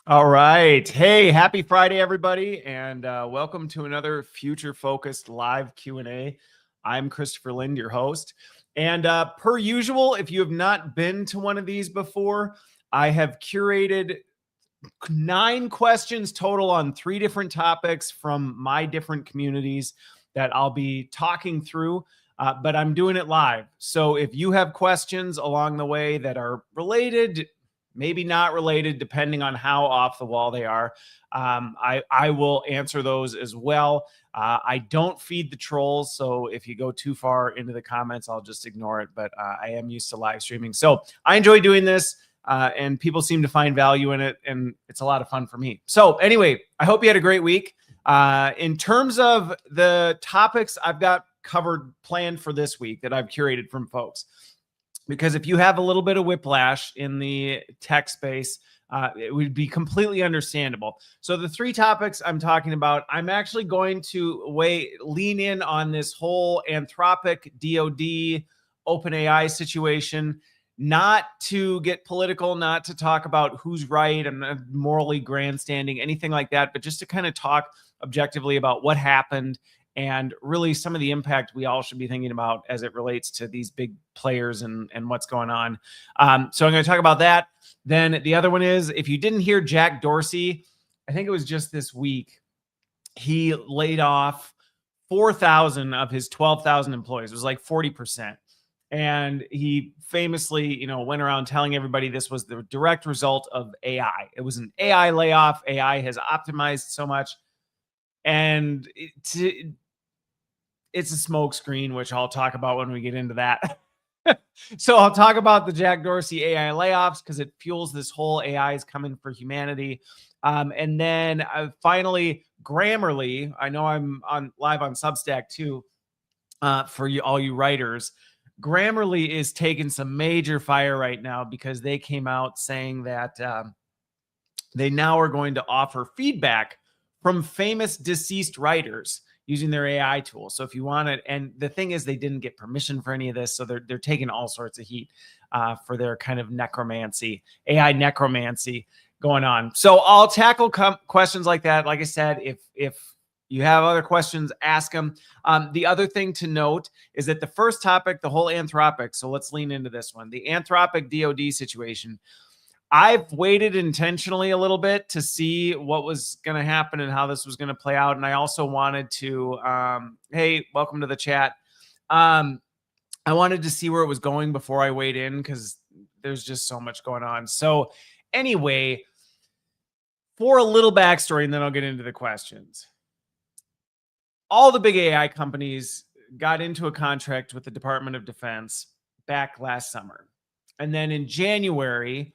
All right. Hey, happy Friday, everybody, and welcome to another future-focused live Q&A. I'm Christopher Lind, your host. And per usual, if you have not been to one of these before, I have curated 9 questions total on 3 different topics from my different communities that I'll be talking through. But I'm doing it live. So if you have questions along the way that are related, maybe not related, depending on how off the wall they are, I will answer those as well. I don't feed the trolls, so if you go too far into the comments, I'll just ignore it. But I am used to live streaming, so I enjoy doing this. And people seem to find value in it, and it's a lot of fun for me. So anyway, I hope you had a great week. In terms of the topics I've got covered planned for this week that I've curated from folks, because if you have a little bit of whiplash in the tech space, it would be completely understandable. So the 3 topics I'm talking about, I'm actually going to lean in on this whole Anthropic, DoD, OpenAI situation, not to get political, not to talk about who's right. I'm not morally grandstanding, anything like that, but just to kind of talk objectively about what happened and really some of the impact we all should be thinking about as it relates to these big players and what's going on. So I'm going to talk about that. Then the other one is, if you didn't hear Jack Dorsey, I think it was just this week, he laid off 4,000 of his 12,000 employees. It was like 40%. And he famously, went around telling everybody this was the direct result of AI. It was an AI layoff. AI has optimized so much. And it's a smokescreen, which I'll talk about when we get into that. So I'll talk about the Jack Dorsey AI layoffs because it fuels this whole AI is coming for humanity. And then finally, Grammarly. I know I'm live on Substack too, for all you writers. Grammarly is taking some major fire right now because they came out saying that they now are going to offer feedback from famous deceased writers using their AI tool. So if you want it, and the thing is, they didn't get permission for any of this, so they're taking all sorts of heat for their kind of necromancy, AI necromancy going on. So I'll tackle questions like that. Like I said, if you have other questions, ask them. The other thing to note is that the first topic, the whole Anthropic, so let's lean into this one, the Anthropic DoD situation. I've waited intentionally a little bit to see what was going to happen and how this was going to play out. And I also wanted to, hey, welcome to the chat. I wanted to see where it was going before I weighed in because there's just so much going on. So anyway, for a little backstory, and then I'll get into the questions. All the big AI companies got into a contract with the Department of Defense back last summer. And then in January,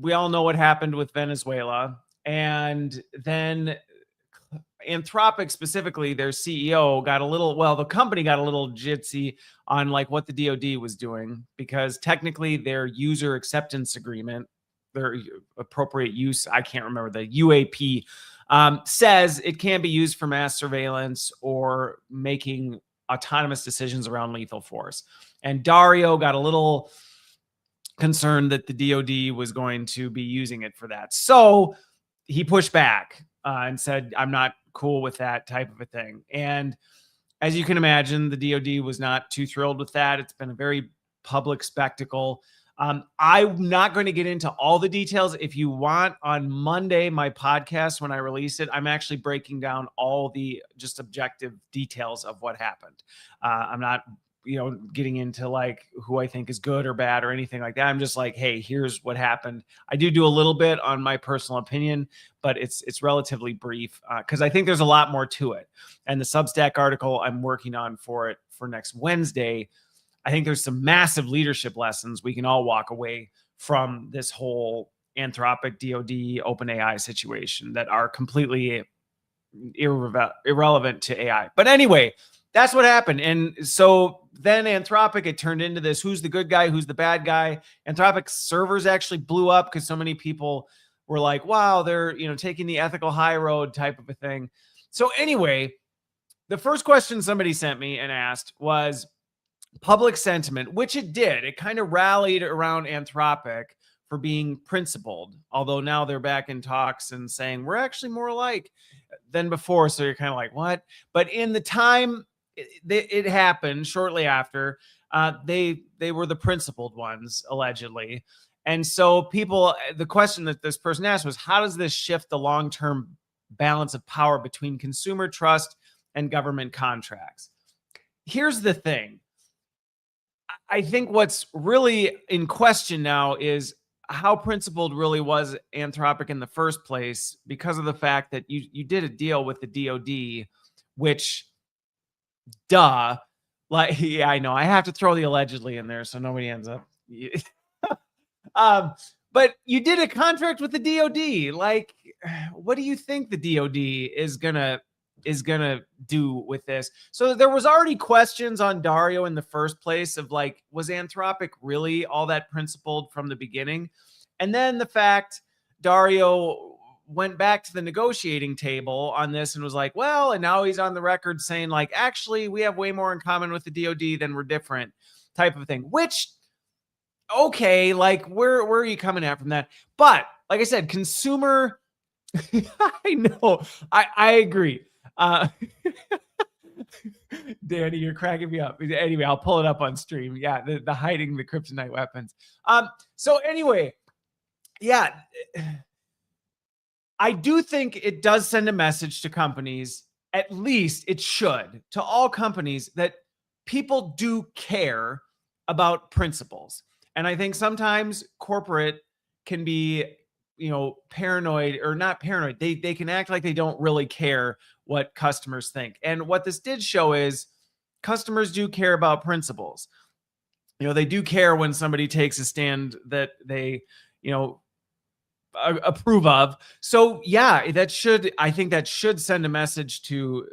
we all know what happened with Venezuela. And then Anthropic, specifically their CEO, the company got a little jitsy on like what the DoD was doing, because technically their user acceptance agreement, their appropriate use, I can't remember, the UAP, says it can be used for mass surveillance or making autonomous decisions around lethal force. And Dario got a little concerned that the DoD was going to be using it for that. So he pushed back and said, I'm not cool with that type of a thing. And as you can imagine, the DoD was not too thrilled with that. It's been a very public spectacle. I'm not going to get into all the details. If you want, on Monday, my podcast, when I release it, I'm actually breaking down all the just objective details of what happened. I'm not getting into like who I think is good or bad or anything like that. I'm just like, hey, here's what happened. I do a little bit on my personal opinion, but it's relatively brief because I think there's a lot more to it. And the Substack article I'm working on for next Wednesday, I think there's some massive leadership lessons we can all walk away from this whole Anthropic, DoD, OpenAI situation that are completely irrelevant to AI. But anyway, that's what happened. And so then Anthropic, it turned into this, who's the good guy, who's the bad guy. Anthropic's servers actually blew up because so many people were like, wow, they're taking the ethical high road type of a thing. So anyway, the first question somebody sent me and asked was public sentiment, which it did. It kind of rallied around Anthropic for being principled, although now they're back in talks and saying we're actually more alike than before. So you're kind of like, what? But in the time it happened shortly after, they were the principled ones, allegedly. And so the question that this person asked was, how does this shift the long-term balance of power between consumer trust and government contracts? Here's the thing. I think what's really in question now is how principled really was Anthropic in the first place, because of the fact that you did a deal with the DoD, which, duh, like, yeah, I know I have to throw the allegedly in there so nobody ends up. But you did a contract with the DoD. Like, what do you think the DoD is gonna do with this? So there was already questions on Dario in the first place of like, was Anthropic really all that principled from the beginning? And then the fact Dario went back to the negotiating table on this and was like, well, and now he's on the record saying like, actually, we have way more in common with the DoD than we're different, type of thing, which, okay, like where are you coming at from that? But like I said, consumer, I know, I agree. Danny, you're cracking me up. Anyway, I'll pull it up on stream. Yeah, the hiding the kryptonite weapons. So anyway, yeah, I do think it does send a message to companies, at least it should, to all companies, that people do care about principles. And I think sometimes corporate can be, paranoid, or not paranoid. They can act like they don't really care what customers think. And what this did show is customers do care about principles. They do care when somebody takes a stand that they, approve of. So yeah, I think that should send a message to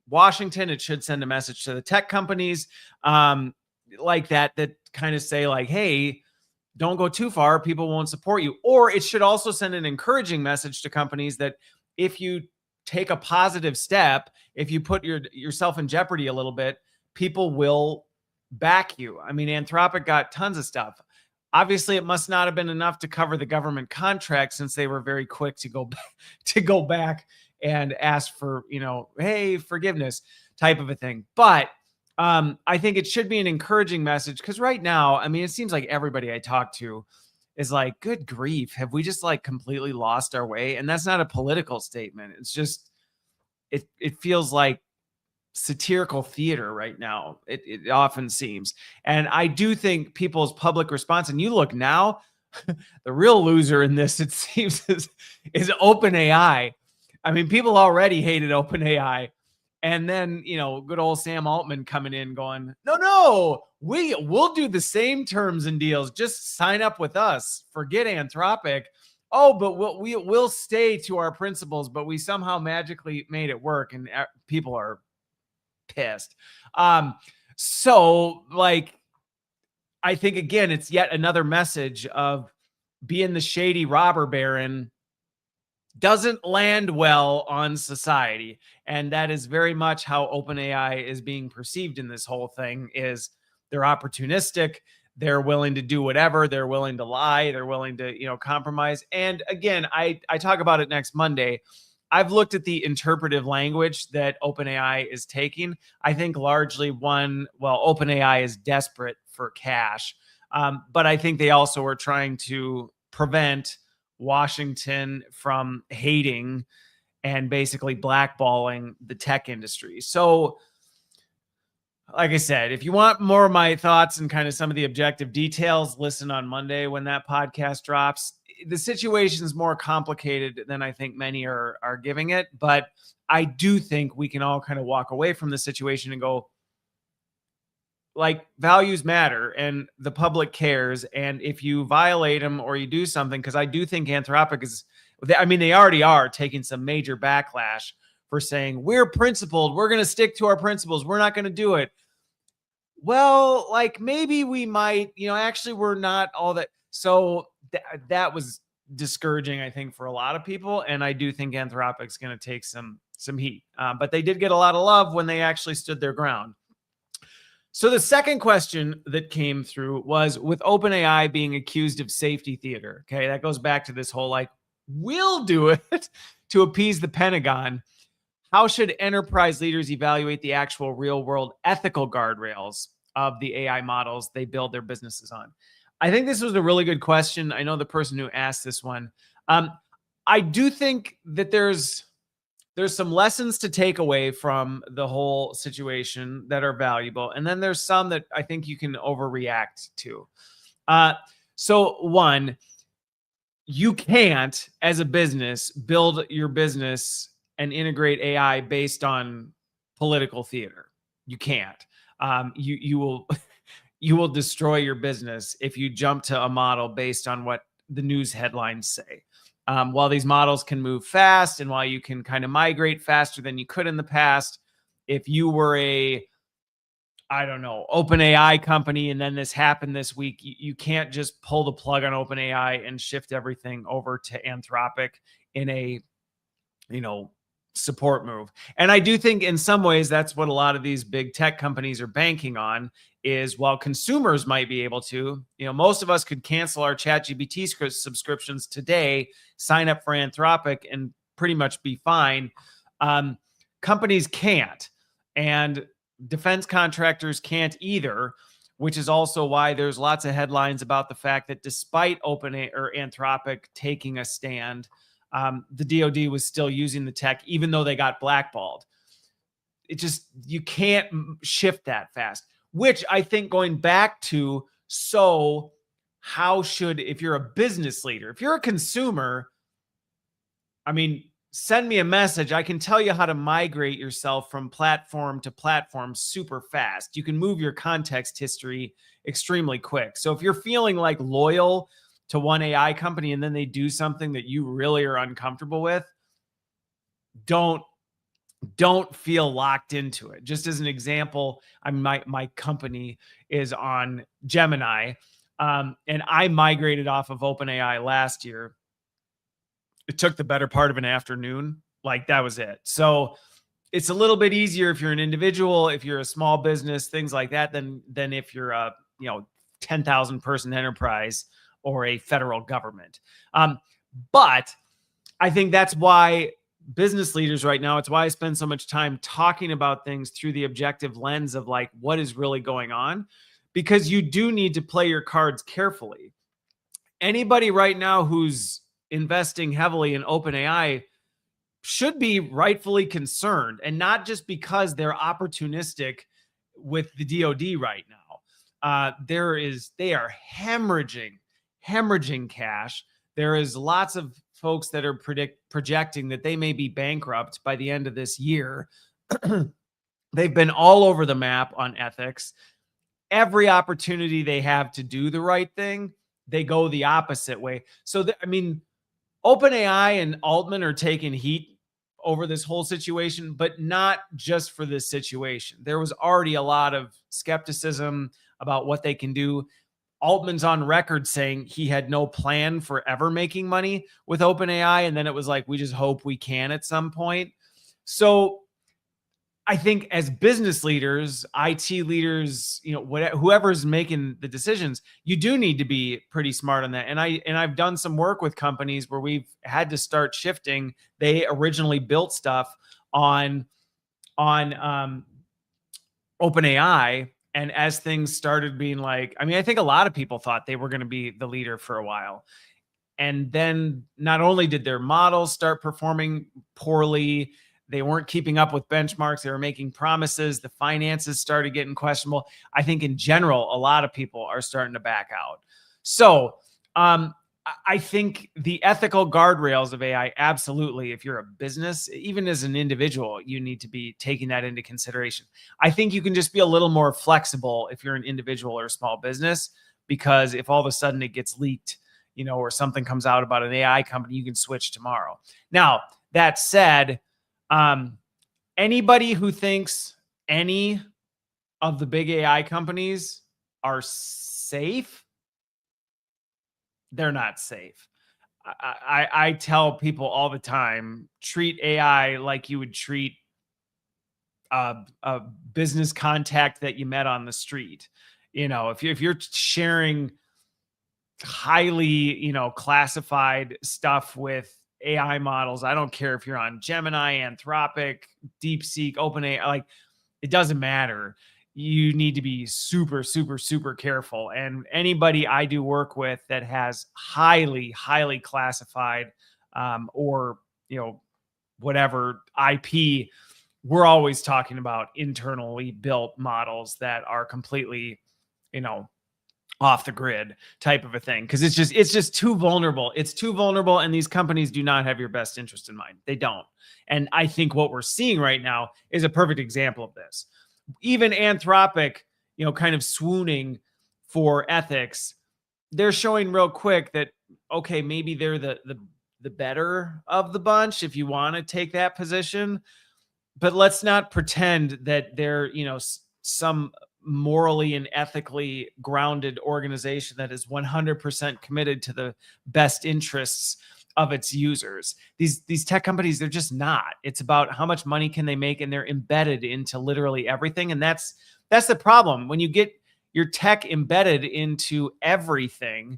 Washington. It should send a message to the tech companies, like that kind of say like, hey, don't go too far, people won't support you. Or it should also send an encouraging message to companies that if you take a positive step, if you put yourself in jeopardy a little bit, people will back you. I mean, Anthropic got tons of stuff. Obviously, it must not have been enough to cover the government contract, since they were very quick to go back and ask for, hey, forgiveness type of a thing. But I think it should be an encouraging message, because right now, I mean, it seems like everybody I talk to is like, good grief, have we just like completely lost our way? And that's not a political statement. It's just, it feels like satirical theater right now. It often seems. And I do think people's public response, and you look now, the real loser in this, it seems, is OpenAI. I mean, people already hated OpenAI. And then, good old Sam Altman coming in going, no, we'll do the same terms and deals. Just sign up with us. Forget Anthropic. Oh, but we'll stay to our principles, but we somehow magically made it work. And people are pissed. So like, I think again, it's yet another message of being the shady robber baron doesn't land well on society. And that is very much how OpenAI is being perceived in this whole thing. Is they're opportunistic, they're willing to do whatever, they're willing to lie, they're willing to, compromise. And again, I talk about it next Monday. I've looked at the interpretive language that OpenAI is taking. I think largely OpenAI is desperate for cash. But I think they also are trying to prevent Washington from hating and basically blackballing the tech industry. So, like I said, if you want more of my thoughts and kind of some of the objective details, listen on Monday when that podcast drops. The situation is more complicated than I think many are giving it, but I do think we can all kind of walk away from the situation and go, like, values matter and the public cares. And if you violate them or you do something, because I do think Anthropic they already are taking some major backlash for saying we're principled, we're going to stick to our principles, we're not going to do it. Well, like maybe we might, actually we're not all that. So that was discouraging, I think, for a lot of people. And I do think Anthropic's going to take some heat. But they did get a lot of love when they actually stood their ground. So the second question that came through was, with OpenAI being accused of safety theater. Okay, that goes back to this whole like, we'll do it to appease the Pentagon. How should enterprise leaders evaluate the actual real world ethical guardrails of the AI models they build their businesses on? I think this was a really good question. I know the person who asked this one. I do think that there's some lessons to take away from the whole situation that are valuable, and then there's some that I think you can overreact to. So one, you can't, as a business, build your business and integrate AI based on political theater. You can't. You will you will destroy your business if you jump to a model based on what the news headlines say. While these models can move fast and while you can kind of migrate faster than you could in the past, if you were a, I don't know, OpenAI company and then this happened this week, you can't just pull the plug on OpenAI and shift everything over to Anthropic in a, support move. And I do think in some ways that's what a lot of these big tech companies are banking on, is while consumers might be able to, most of us could cancel our ChatGPT subscriptions today, sign up for Anthropic, and pretty much be fine. Companies can't, and defense contractors can't either, which is also why there's lots of headlines about the fact that despite OpenAI or Anthropic taking a stand, the DoD was still using the tech, even though they got blackballed. You can't shift that fast, which I think going back to, so how should, if you're a business leader, if you're a consumer, send me a message. I can tell you how to migrate yourself from platform to platform super fast. You can move your context history extremely quick. So if you're feeling like loyal to one AI company and then they do something that you really are uncomfortable with, don't feel locked into it. Just as an example, my company is on Gemini, and I migrated off of OpenAI last year. It took the better part of an afternoon. Like, that was it. So it's a little bit easier if you're an individual, if you're a small business, things like that, than if you're a 10,000 person enterprise or a federal government. But I think that's why business leaders right now, it's why I spend so much time talking about things through the objective lens of like, what is really going on? Because you do need to play your cards carefully. Anybody right now who's investing heavily in OpenAI should be rightfully concerned, and not just because they're opportunistic with the DoD right now. They are hemorrhaging cash. There is lots of folks that are projecting that they may be bankrupt by the end of this year. They've been all over the map on ethics. Every opportunity they have to do the right thing, they go the opposite way. So, OpenAI and Altman are taking heat over this whole situation, but not just for this situation. There was already a lot of skepticism about what they can do. Altman's on record saying he had no plan for ever making money with OpenAI. And then it was like, we just hope we can at some point. So I think as business leaders, IT leaders, whoever's making the decisions, you do need to be pretty smart on that. And I've done some work with companies where we've had to start shifting. They originally built stuff on OpenAI. And as things started being like, I think a lot of people thought they were going to be the leader for a while. And then not only did their models start performing poorly, they weren't keeping up with benchmarks. They were making promises. The finances started getting questionable. I think in general, a lot of people are starting to back out. So I think the ethical guardrails of AI, absolutely, if you're a business, even as an individual, you need to be taking that into consideration. I think you can just be a little more flexible if you're an individual or a small business, because if all of a sudden it gets leaked, or something comes out about an AI company, you can switch tomorrow. Now, that said, anybody who thinks any of the big AI companies are safe, they're not safe. I tell people all the time, treat AI like you would treat, a business contact that you met on the street. If you're sharing highly, classified stuff with AI models, I don't care if you're on Gemini, Anthropic, DeepSeek, OpenAI, like it doesn't matter. You need to be super, super, super careful. And anybody I do work with that has highly, highly classified or, whatever IP, we're always talking about internally built models that are completely, off the grid type of a thing. Cause it's just too vulnerable. It's too vulnerable. And these companies do not have your best interest in mind. They don't. And I think what we're seeing right now is a perfect example of this. Even Anthropic, kind of swooning for ethics, they're showing real quick that, okay, maybe they're the better of the bunch if you want to take that position. But let's not pretend that they're, some morally and ethically grounded organization that is 100% committed to the best interests of its users. These tech companies, they're just not. It's about how much money can they make, and they're embedded into literally everything. And that's the problem. When you get your tech embedded into everything,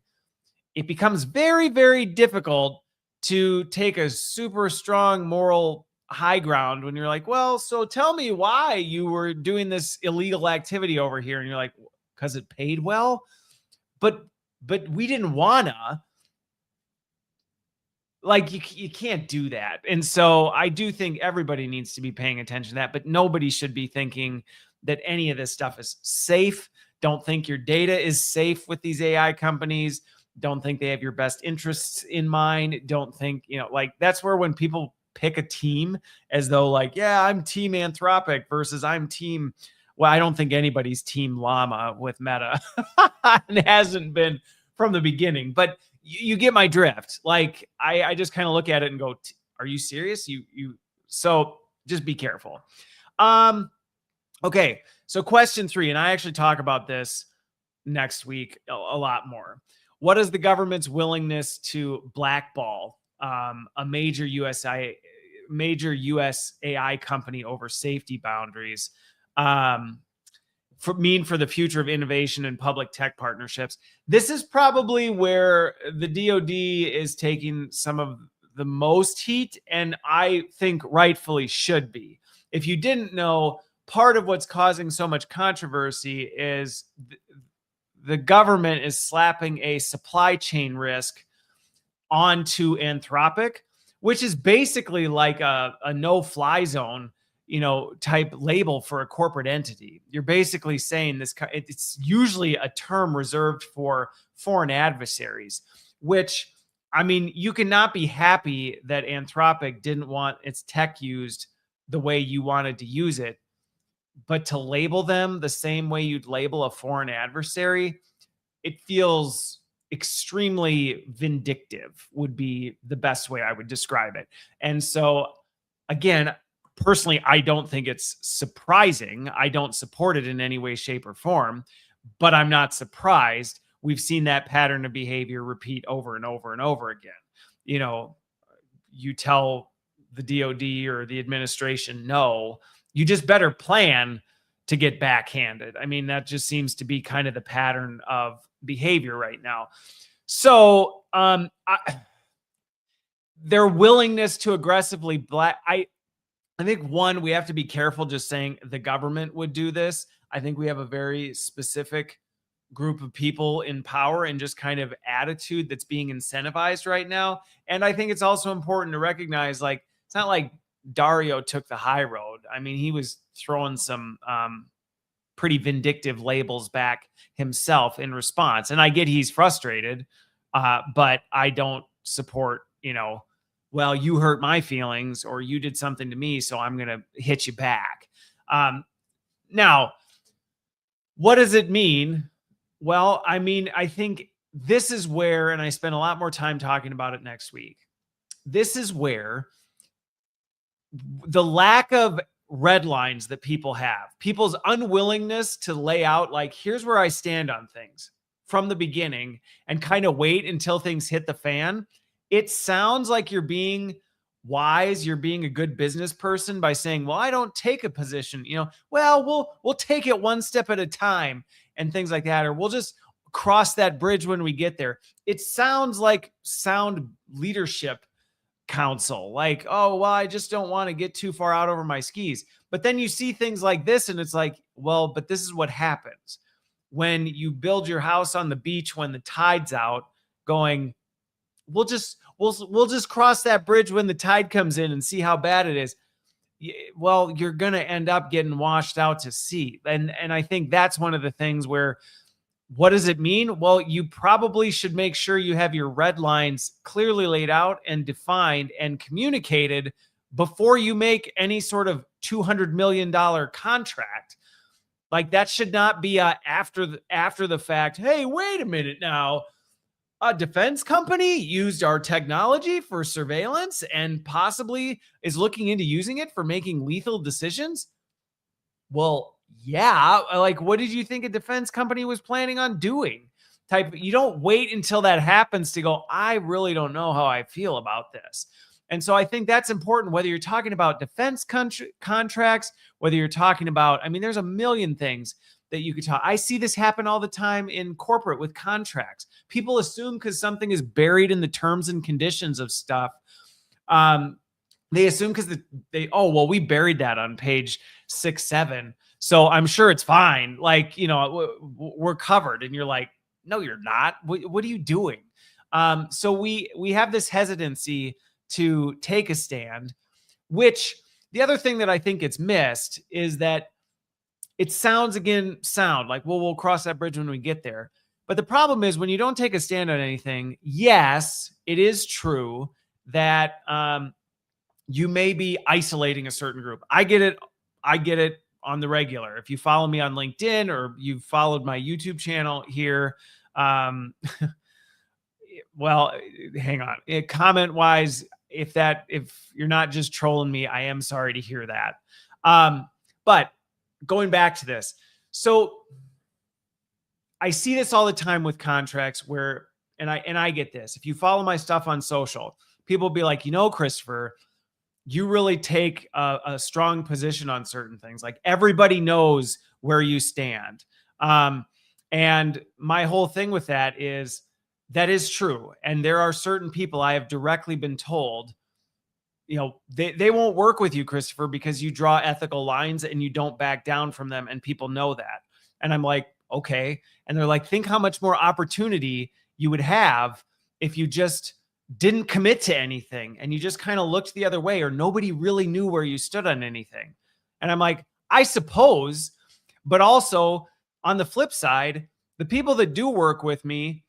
it becomes very, very difficult to take a super strong moral high ground when you're like, well, so tell me why you were doing this illegal activity over here. And you're like, because it paid well. But we didn't wanna. Like, you can't do that. And so I do think everybody needs to be paying attention to that, but nobody should be thinking that any of this stuff is safe. Don't think your data is safe with these AI companies. Don't think they have your best interests in mind. Don't think, like, that's where when people pick a team as though like, yeah, I'm team Anthropic versus I'm team, well, I don't think anybody's team Llama with Meta. It hasn't been from the beginning, but you get my drift. Like, I just kind of look at it and go, are you serious? So just be careful. Okay. So question 3, and I actually talk about this next week a lot more. What is the government's willingness to blackball a major US AI company over safety boundaries for the future of innovation and public tech partnerships? This is probably where the DoD is taking some of the most heat, and I think rightfully should be. If you didn't know, part of what's causing so much controversy is the government is slapping a supply chain risk onto Anthropic, which is basically like a no-fly zone, type label for a corporate entity. You're basically saying this, it's usually a term reserved for foreign adversaries, which, I mean, you cannot be happy that Anthropic didn't want its tech used the way you wanted to use it, but to label them the same way you'd label a foreign adversary, it feels extremely vindictive, would be the best way I would describe it. And so, again, personally, I don't think it's surprising. I don't support it in any way, shape, or form, but I'm not surprised. We've seen that pattern of behavior repeat over and over and over again. You tell the DoD or the administration, no, you just better plan to get backhanded. I mean, that just seems to be kind of the pattern of behavior right now. So their willingness to aggressively I think, one, we have to be careful just saying the government would do this. I think we have a very specific group of people in power and just kind of attitude that's being incentivized right now. And I think it's also important to recognize, like, it's not like Dario took the high road. I mean, he was throwing some pretty vindictive labels back himself in response. And I get he's frustrated, but I don't support, well, you hurt my feelings or you did something to me, so I'm going to hit you back. Now, what does it mean? Well, I mean, I think this is where, and I spend a lot more time talking about it next week, this is where the lack of red lines that people have, people's unwillingness to lay out, like, here's where I stand on things from the beginning and kind of wait until things hit the fan. It sounds like you're being wise, you're being a good business person by saying, well, I don't take a position, well, we'll take it one step at a time and things like that, or we'll just cross that bridge when we get there. It sounds like sound leadership counsel, like, oh, well, I just don't want to get too far out over my skis. But then you see things like this and it's like, well, but this is what happens when you build your house on the beach when the tide's out, going, we'll just cross that bridge when the tide comes in and see how bad it is. Well, you're going to end up getting washed out to sea. And I think that's one of the things where, what does it mean? Well, you probably should make sure you have your red lines clearly laid out and defined and communicated before you make any sort of $200 million contract. Like, that should not be after the fact. Hey, wait a minute now. A defense company used our technology for surveillance and possibly is looking into using it for making lethal decisions. Well, yeah. Like, what did you think a defense company was planning on doing? You don't wait until that happens to go, I really don't know how I feel about this. And so I think that's important, whether you're talking about defense contracts, whether you're talking about, there's a million things that you could talk. I see this happen all the time in corporate with contracts. People assume because something is buried in the terms and conditions of stuff, they assume because we buried that on page 6, 7. So I'm sure it's fine. Like, we're covered. And you're like, no, you're not. What are you doing? So we have this hesitancy to take a stand, which the other thing that I think gets missed is that it sounds like, well, we'll cross that bridge when we get there. But the problem is when you don't take a stand on anything, yes, it is true that you may be isolating a certain group. I get it on the regular. If you follow me on LinkedIn or you've followed my YouTube channel here, well, hang on. Comment wise, if you're not just trolling me, I am sorry to hear that. But going back to this, so I see this all the time with contracts where, and I get this. If you follow my stuff on social, people will be like, Christopher, you really take a strong position on certain things. Like, everybody knows where you stand. And my whole thing with that is true. And there are certain people I have directly been told, they won't work with you, Christopher, because you draw ethical lines and you don't back down from them. And people know that. And I'm like, okay. And they're like, think how much more opportunity you would have if you just didn't commit to anything and you just kind of looked the other way, or nobody really knew where you stood on anything. And I'm like, I suppose, but also on the flip side, the people that do work with me,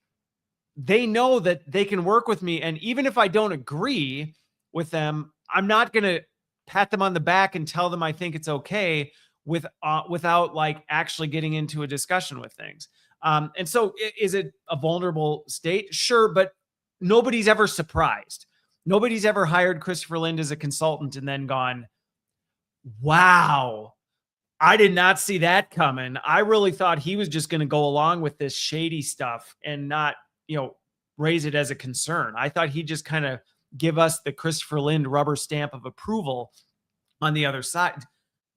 they know that they can work with me. And even if I don't agree with them, I'm not going to pat them on the back and tell them I think it's okay without like actually getting into a discussion with things. And so is it a vulnerable state? Sure. But nobody's ever surprised. Nobody's ever hired Christopher Lind as a consultant and then gone, wow, I did not see that coming. I really thought he was just going to go along with this shady stuff and not, raise it as a concern. I thought he'd just kind of give us the Christopher Lind rubber stamp of approval on the other side.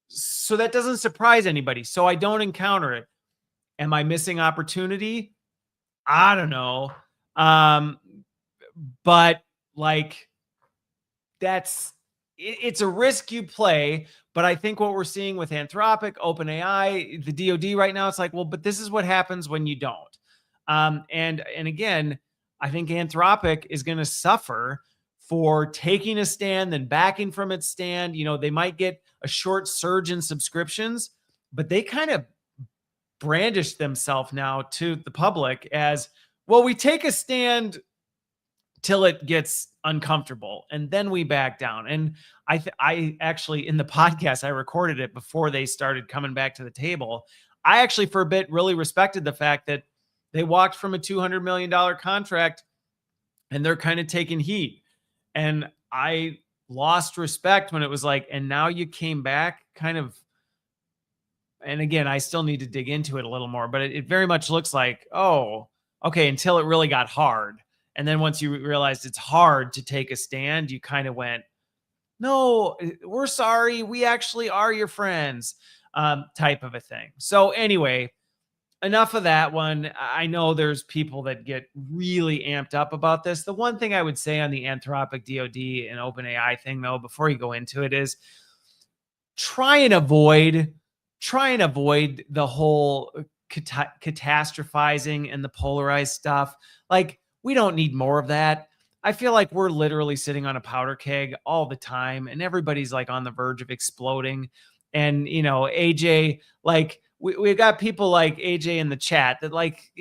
So that doesn't surprise anybody. So I don't encounter it. Am I missing opportunity? I don't know. But like, it's a risk you play. But I think what we're seeing with Anthropic, OpenAI, the DoD right now, it's like, well, but this is what happens when you don't. And again, I think Anthropic is going to suffer for taking a stand, then backing from its stand. They might get a short surge in subscriptions, but they kind of brandish themselves now to the public as, well, we take a stand till it gets uncomfortable and then we back down. And I actually, in the podcast, I recorded it before they started coming back to the table. I actually, for a bit, really respected the fact that they walked from a $200 million contract and they're kind of taking heat. And I lost respect when it was like, and now you came back kind of. And again, I still need to dig into it a little more, but it very much looks like, oh, okay, until it really got hard. And then once you realized it's hard to take a stand, you kind of went, No, we're sorry. We actually are your friends, type of a thing. So anyway, enough of that one. I know there's people that get really amped up about this. The one thing I would say on the Anthropic DoD and OpenAI thing, though, before you go into it, is try and avoid the whole catastrophizing and the polarized stuff. Like, we don't need more of that. I feel like we're literally sitting on a powder keg all the time, and everybody's like on the verge of exploding. And AJ, like, we got people like AJ in the chat that, like,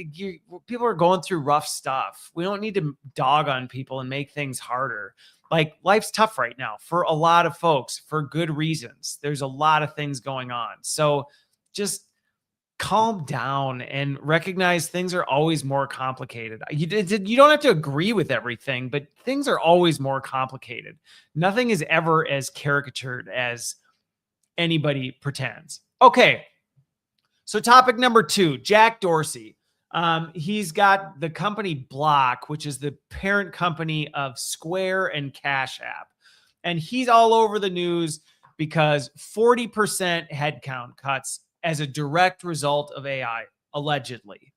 people are going through rough stuff. We don't need to dog on people and make things harder. Like, life's tough right now for a lot of folks for good reasons. There's a lot of things going on. So just calm down and recognize things are always more complicated. You don't have to agree with everything, but things are always more complicated. Nothing is ever as caricatured as anybody pretends. Okay. So topic number 2, Jack Dorsey. He's got the company Block, which is the parent company of Square and Cash App. And he's all over the news because 40% headcount cuts as a direct result of AI, allegedly.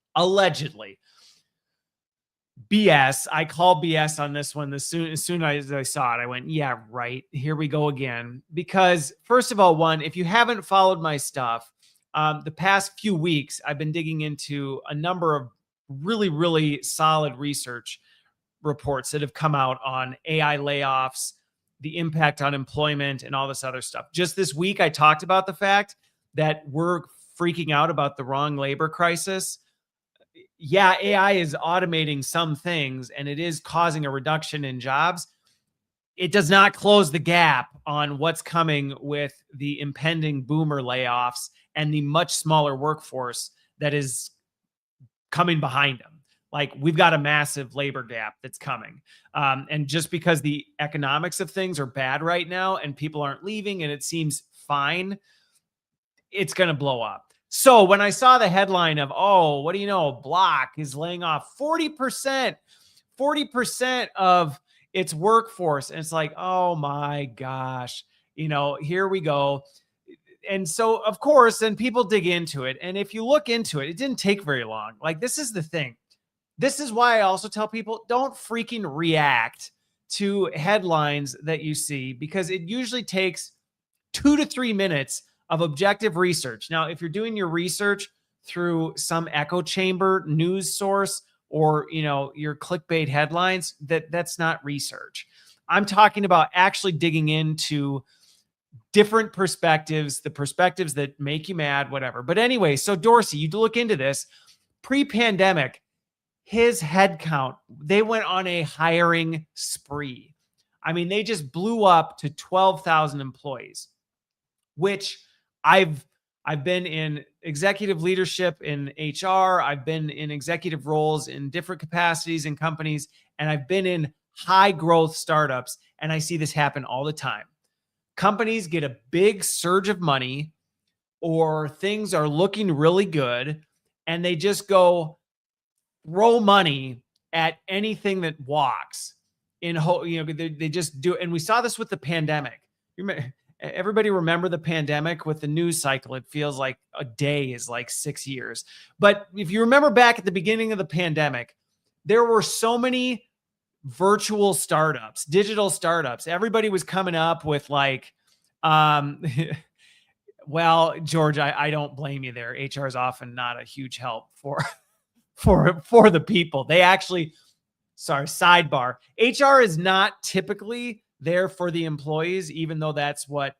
BS. I call BS on this one. As soon as I saw it, I went, yeah, right. Here we go again. Because first of all, one, if you haven't followed my stuff, the past few weeks, I've been digging into a number of really, really solid research reports that have come out on AI layoffs, the impact on employment, and all this other stuff. Just this week, I talked about the fact that we're freaking out about the wrong labor crisis. Yeah, AI is automating some things and it is causing a reduction in jobs. It does not close the gap on what's coming with the impending boomer layoffs and the much smaller workforce that is coming behind them. Like, we've got a massive labor gap that's coming. And just because the economics of things are bad right now and people aren't leaving and it seems fine, it's going to blow up. So when I saw the headline of, oh, what do you know, Block is laying off 40% of its workforce. And it's like, oh my gosh, here we go. And so, of course, then people dig into it. And if you look into it, it didn't take very long. Like, this is the thing. This is why I also tell people, don't freaking react to headlines that you see, because it usually takes 2 to 3 minutes of objective research. Now, if you're doing your research through some echo chamber news source or, your clickbait headlines, that's not research. I'm talking about actually digging into different perspectives, the perspectives that make you mad, whatever. But anyway, so Dorsey, you look into this. Pre-pandemic, his headcount, they went on a hiring spree. I mean, they just blew up to 12,000 employees, which I've been in executive leadership in HR. I've been in executive roles in different capacities in companies, and I've been in high growth startups, and I see this happen all the time. Companies get a big surge of money or things are looking really good, and they just go throw money at anything that walks. They just do. And we saw this with the pandemic. Everybody remember the pandemic with the news cycle. It feels like a day is like 6 years. But if you remember back at the beginning of the pandemic, there were so many virtual startups, digital startups. Everybody was coming up with like, well, George, I don't blame you there. HR is often not a huge help for the people. They actually, sidebar. HR is not typically there for the employees, even though that's what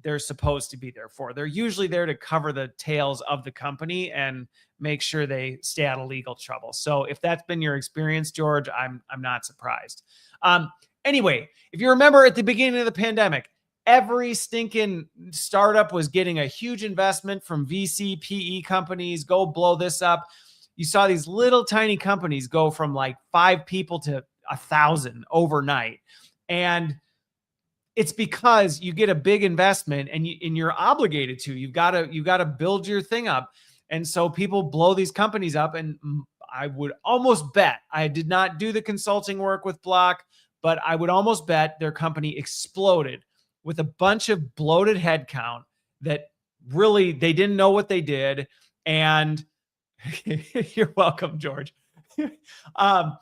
they're supposed to be there for. They're usually there to cover the tails of the company and make sure they stay out of legal trouble. So if that's been your experience, George, I'm not surprised. Anyway, if you remember at the beginning of the pandemic, every stinking startup was getting a huge investment from VC, PE companies, go blow this up. You saw these little tiny companies go from like 5 people to 1,000 overnight. And it's because you get a big investment and you're obligated to. You've got to build your thing up. And so people blow these companies up. And I would almost bet, I did not do the consulting work with Block, but I would almost bet their company exploded with a bunch of bloated headcount that really they didn't know what they did. And you're welcome, George. um,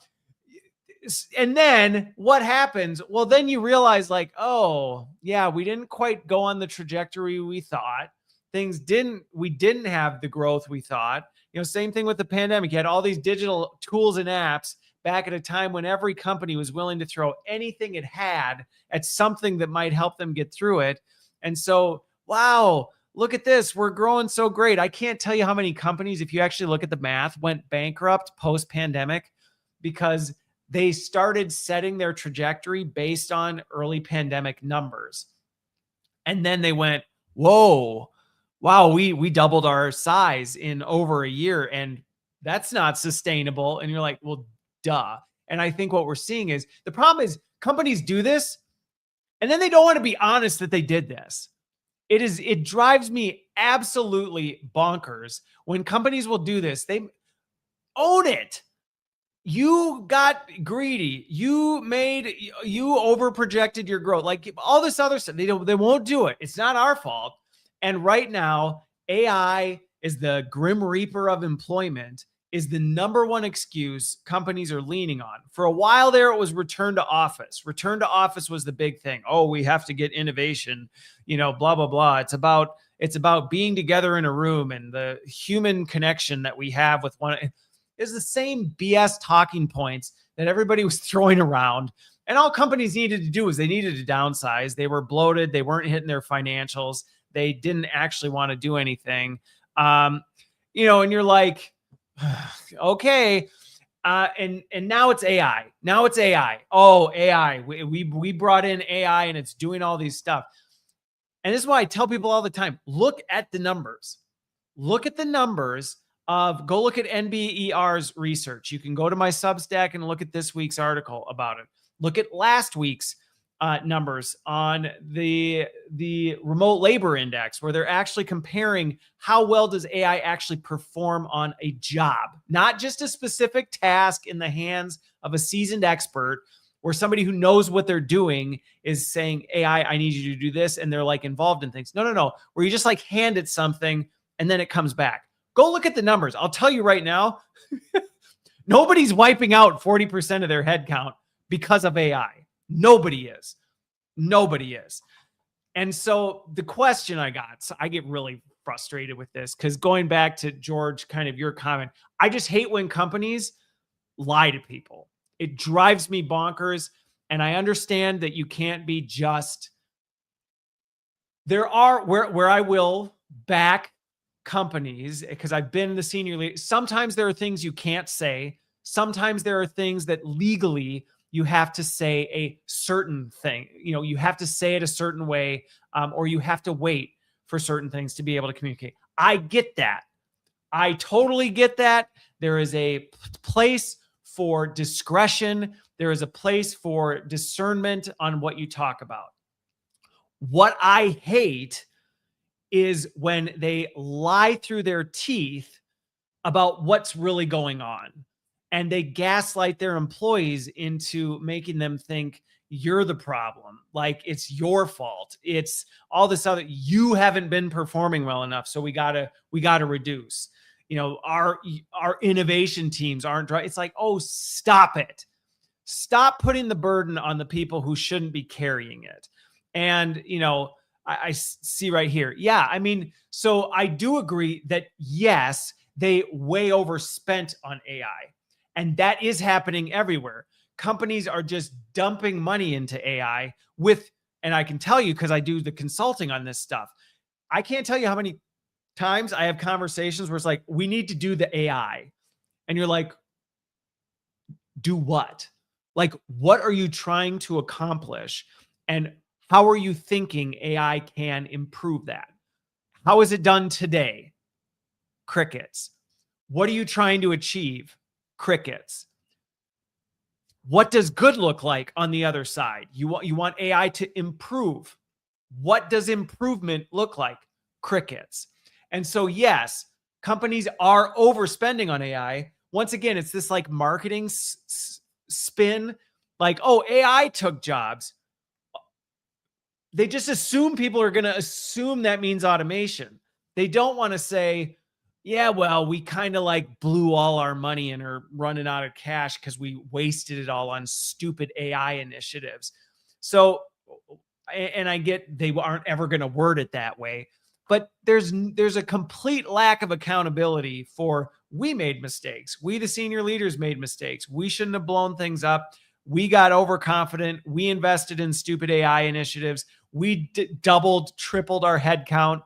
and then what happens? Well, then you realize like, oh yeah, we didn't quite go on the trajectory we thought. We didn't have the growth we thought. Same thing with the pandemic. You had all these digital tools and apps back at a time when every company was willing to throw anything it had at something that might help them get through it. And so, wow, look at this. We're growing so great. I can't tell you how many companies, if you actually look at the math, went bankrupt post-pandemic because they started setting their trajectory based on early pandemic numbers. And then they went, whoa, wow, we doubled our size in over a year, and that's not sustainable. And you're like, well, duh. And I think what we're seeing is the problem is companies do this and then they don't want to be honest that they did this. It drives me absolutely bonkers when companies will do this. They own it. You got greedy. You overprojected your growth. Like all this other stuff. They won't do it. It's not our fault. And right now, AI is the grim reaper of employment, is the number one excuse companies are leaning on. For a while there, it was return to office. Return to office was the big thing. Oh, we have to get innovation, blah, blah, blah. It's about being together in a room and the human connection that we have with one. It's the same BS talking points that everybody was throwing around. And all companies needed to do was they needed to downsize. They were bloated. They weren't hitting their financials. They didn't actually want to do anything. And you're like, okay. And now it's AI. Now it's AI. Oh, AI. We brought in AI and it's doing all these stuff. And this is why I tell people all the time, look at the numbers. Look at the numbers go look at NBER's research. You can go to my Substack and look at this week's article about it. Look at last week's numbers on the remote labor index, where they're actually comparing how well does AI actually perform on a job, not just a specific task in the hands of a seasoned expert where somebody who knows what they're doing is saying, AI, I need you to do this. And they're like involved in things. No. Where you just like hand it something and then it comes back. Go look at the numbers. I'll tell you right now, nobody's wiping out 40% of their headcount because of AI. Nobody is. And so the question I got, so I get really frustrated with this because going back to George, kind of your comment, I just hate when companies lie to people. It drives me bonkers. And I understand that you can't be just, there are where I will back companies because I've been in the senior league. Sometimes there are things you can't say. Sometimes there are things that legally you have to say a certain thing. You have to say it a certain way, or you have to wait for certain things to be able to communicate. I get that. I totally get that. There is a place for discretion. There is a place for discernment on what you talk about. What I hate is when they lie through their teeth about what's really going on. And they gaslight their employees into making them think you're the problem. Like it's your fault. It's all this other, you haven't been performing well enough. So we gotta reduce. Our innovation teams aren't right. It's like, oh, stop it. Stop putting the burden on the people who shouldn't be carrying it. And, I see right here. Yeah. I mean, so I do agree that yes, they way overspent on AI. And that is happening everywhere. Companies are just dumping money into AI and I can tell you, because I do the consulting on this stuff, I can't tell you how many times I have conversations where it's like, we need to do the AI. And you're like, do what? Like, what are you trying to accomplish? And how are you thinking AI can improve that? How is it done today? Crickets. What are you trying to achieve? Crickets. What does good look like on the other side? You want AI to improve. What does improvement look like? Crickets. And so, yes, companies are overspending on AI. Once again, it's this like marketing spin like, oh, AI took jobs. They just assume people are going to assume that means automation. They don't want to say, yeah, well, we kind of like blew all our money and are running out of cash because we wasted it all on stupid AI initiatives. So, and I get they aren't ever going to word it that way, but there's a complete lack of accountability for we made mistakes. We, the senior leaders, made mistakes. We shouldn't have blown things up. We got overconfident. We invested in stupid AI initiatives. We doubled, tripled our headcount.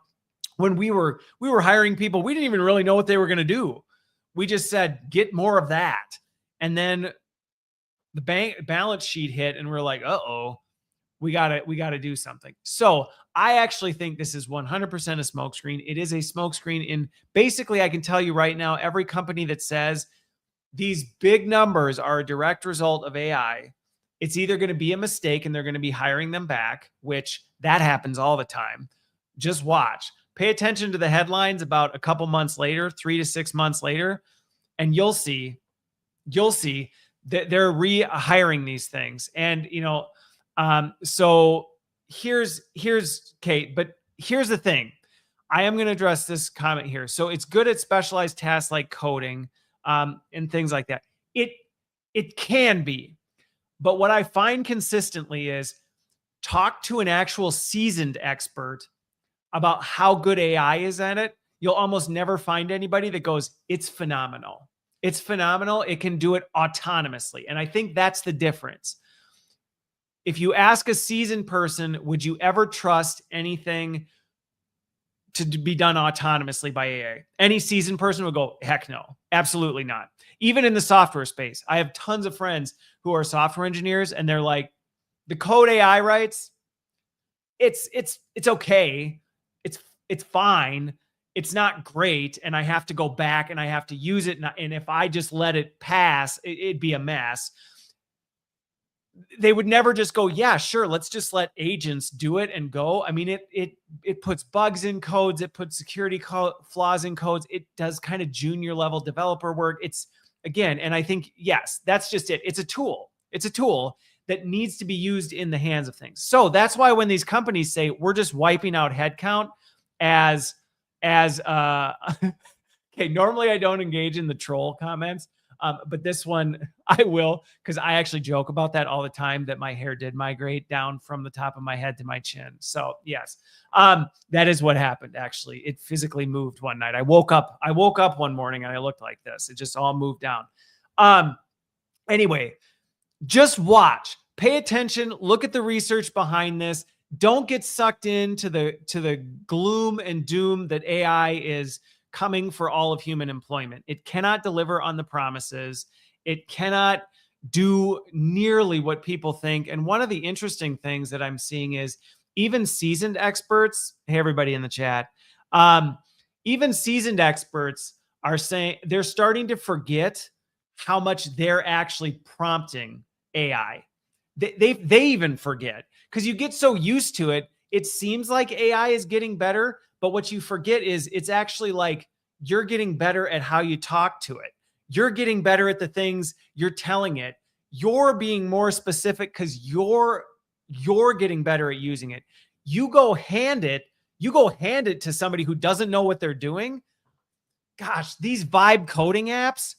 When we were hiring people, we didn't even really know what they were going to do. We just said, get more of that. And then the bank balance sheet hit and we're like, uh-oh, we got to do something. So I actually think this is 100% a smokescreen. It is a smokescreen. And basically, I can tell you right now, every company that says these big numbers are a direct result of AI, it's either going to be a mistake and they're going to be hiring them back, which that happens all the time. Just watch. Pay attention to the headlines about a couple months later, 3 to 6 months later, and you'll see that they're rehiring these things. And, so here's Kate, but here's the thing. I am going to address this comment here. So it's good at specialized tasks like coding, and things like that. It can be, but what I find consistently is talk to an actual seasoned expert about how good AI is at it. You'll almost never find anybody that goes, it's phenomenal. It's phenomenal. It can do it autonomously. And I think that's the difference. If you ask a seasoned person, would you ever trust anything to be done autonomously by AI? Any seasoned person would go, heck no, absolutely not. Even in the software space, I have tons of friends who are software engineers and they're like, the code AI writes, it's okay. It's fine. It's not great. And I have to go back and I have to use it. And if I just let it pass, it'd be a mess. They would never just go, yeah, sure, let's just let agents do it and go. I mean, it puts bugs in codes. It puts security flaws in codes. It does kind of junior level developer work. It's, again, and I think, yes, that's just it. It's a tool. It's a tool that needs to be used in the hands of things. So that's why when these companies say we're just wiping out headcount as okay, normally I don't engage in the troll comments, but this one I will, because I actually joke about that all the time, that my hair did migrate down from the top of my head to my chin. So yes, that is what happened. Actually, it physically moved one night. I woke up one morning and I looked like this. It just all moved down. Anyway, just watch, pay attention, look at the research behind this. Don't get sucked into the gloom and doom that AI is coming for all of human employment. It cannot deliver on the promises. It cannot do nearly what people think. And one of the interesting things that I'm seeing is even seasoned experts, hey, everybody in the chat, even seasoned experts are saying they're starting to forget how much they're actually prompting AI. They even forget, because you get so used to it. It seems like AI is getting better, but what you forget is it's actually like you're getting better at how you talk to it. You're getting better at the things you're telling it. You're being more specific because you're getting better at using it. You go hand it to somebody who doesn't know what they're doing. Gosh, these vibe coding apps,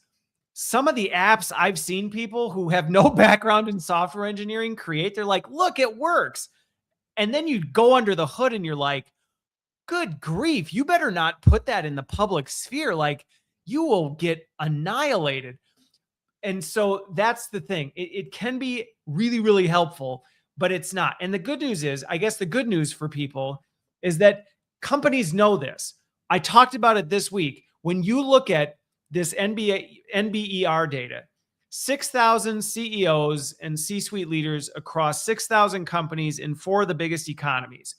some of the apps I've seen people who have no background in software engineering create, they're like, look, it works. And then you go under the hood and you're like, good grief, you better not put that in the public sphere. Like, you will get annihilated. And so that's the thing. It can be really, really helpful, but it's not. And the good news is, I guess the good news for people is that companies know this. I talked about it this week. When you look at this NBER data, 6,000 CEOs and C-suite leaders across 6,000 companies in 4 of the biggest economies.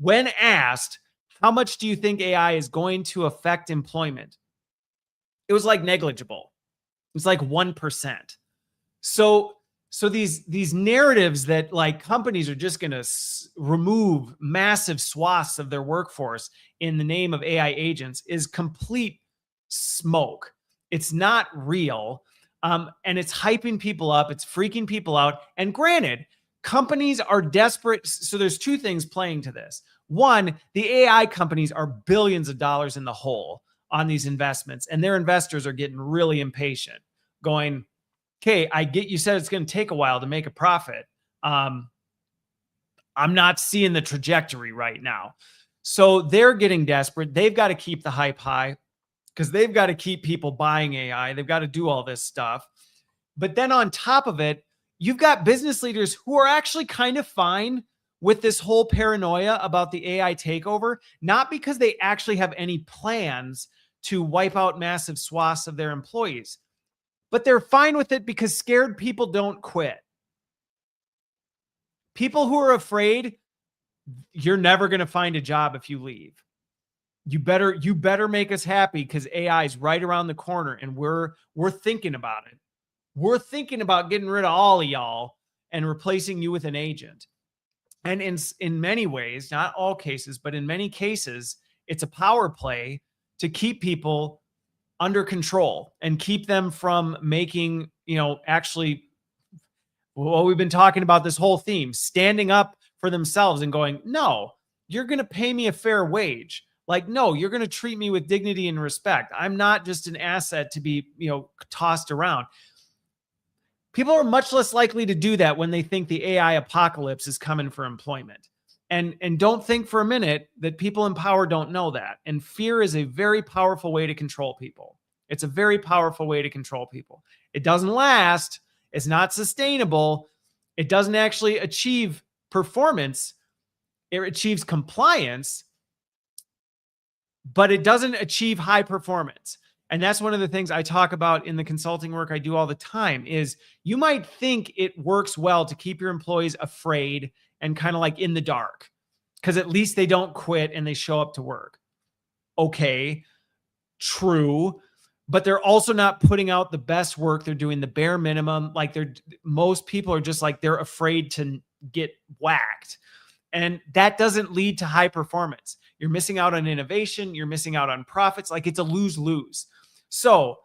When asked, how much do you think AI is going to affect employment? It was like negligible. It was like 1%. So these narratives that like companies are just going to remove massive swaths of their workforce in the name of AI agents is complete smoke. It's not real. And it's hyping people up. It's freaking people out. And granted, companies are desperate. So there's two things playing to this. One, the AI companies are billions of dollars in the hole on these investments, and their investors are getting really impatient, going, okay, I get you said it's going to take a while to make a profit. I'm not seeing the trajectory right now. So they're getting desperate. They've got to keep the hype high because they've got to keep people buying AI. They've got to do all this stuff. But then on top of it, you've got business leaders who are actually kind of fine with this whole paranoia about the AI takeover, not because they actually have any plans to wipe out massive swaths of their employees, but they're fine with it because scared people don't quit. People who are afraid, you're never going to find a job if you leave. You better make us happy because AI is right around the corner, and we're thinking about it. We're thinking about getting rid of all of y'all and replacing you with an agent. And in many ways, not all cases, but in many cases, it's a power play to keep people under control and keep them from making, actually, well, we've been talking about this whole theme, standing up for themselves and going, no, you're going to pay me a fair wage. Like, no, you're going to treat me with dignity and respect. I'm not just an asset to be, tossed around. People are much less likely to do that when they think the AI apocalypse is coming for employment. And don't think for a minute that people in power don't know that. And fear is a very powerful way to control people. It's a very powerful way to control people. It doesn't last. It's not sustainable. It doesn't actually achieve performance. It achieves compliance, but it doesn't achieve high performance. And that's one of the things I talk about in the consulting work I do all the time is you might think it works well to keep your employees afraid and kind of like in the dark because at least they don't quit and they show up to work. Okay, true. But they're also not putting out the best work. They're doing the bare minimum. Like most people are just like, they're afraid to get whacked. And that doesn't lead to high performance. You're missing out on innovation. You're missing out on profits. Like it's a lose-lose. So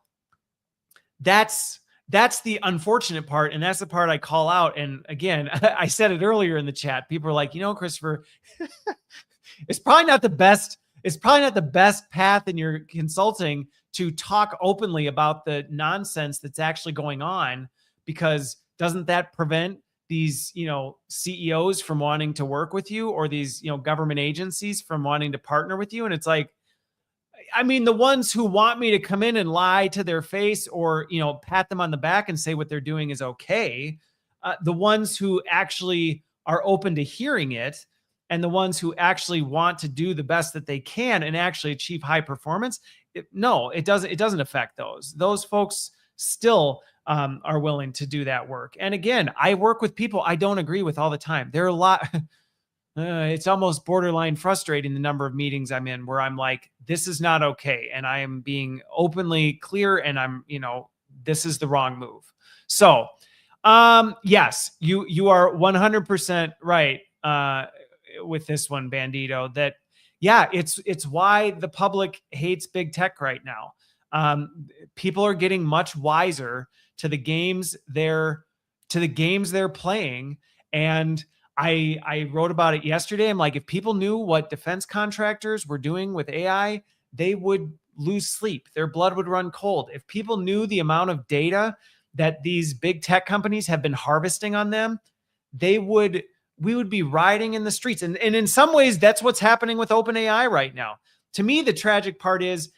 that's the unfortunate part. And that's the part I call out. And again, I said it earlier in the chat. People are like, Christopher, it's probably not the best. It's probably not the best path in your consulting to talk openly about the nonsense that's actually going on, because doesn't that prevent these, CEOs from wanting to work with you, or these, government agencies from wanting to partner with you? And it's like, I mean, the ones who want me to come in and lie to their face or, pat them on the back and say what they're doing is okay. The ones who actually are open to hearing it, and the ones who actually want to do the best that they can and actually achieve high performance, it doesn't affect those. Those folks still are willing to do that work. And again, I work with people I don't agree with all the time. There are a lot. It's almost borderline frustrating the number of meetings I'm in where I'm like, this is not okay. And I am being openly clear, and I'm, this is the wrong move. So yes, you are 100% right with this one, Bandito, that yeah, it's why the public hates big tech right now. People are getting much wiser to the games they're playing. And I wrote about it yesterday. I'm like, if people knew what defense contractors were doing with AI, they would lose sleep. Their blood would run cold. If people knew the amount of data that these big tech companies have been harvesting on them, we would be rioting in the streets. And in some ways, that's what's happening with OpenAI right now. To me, the tragic part is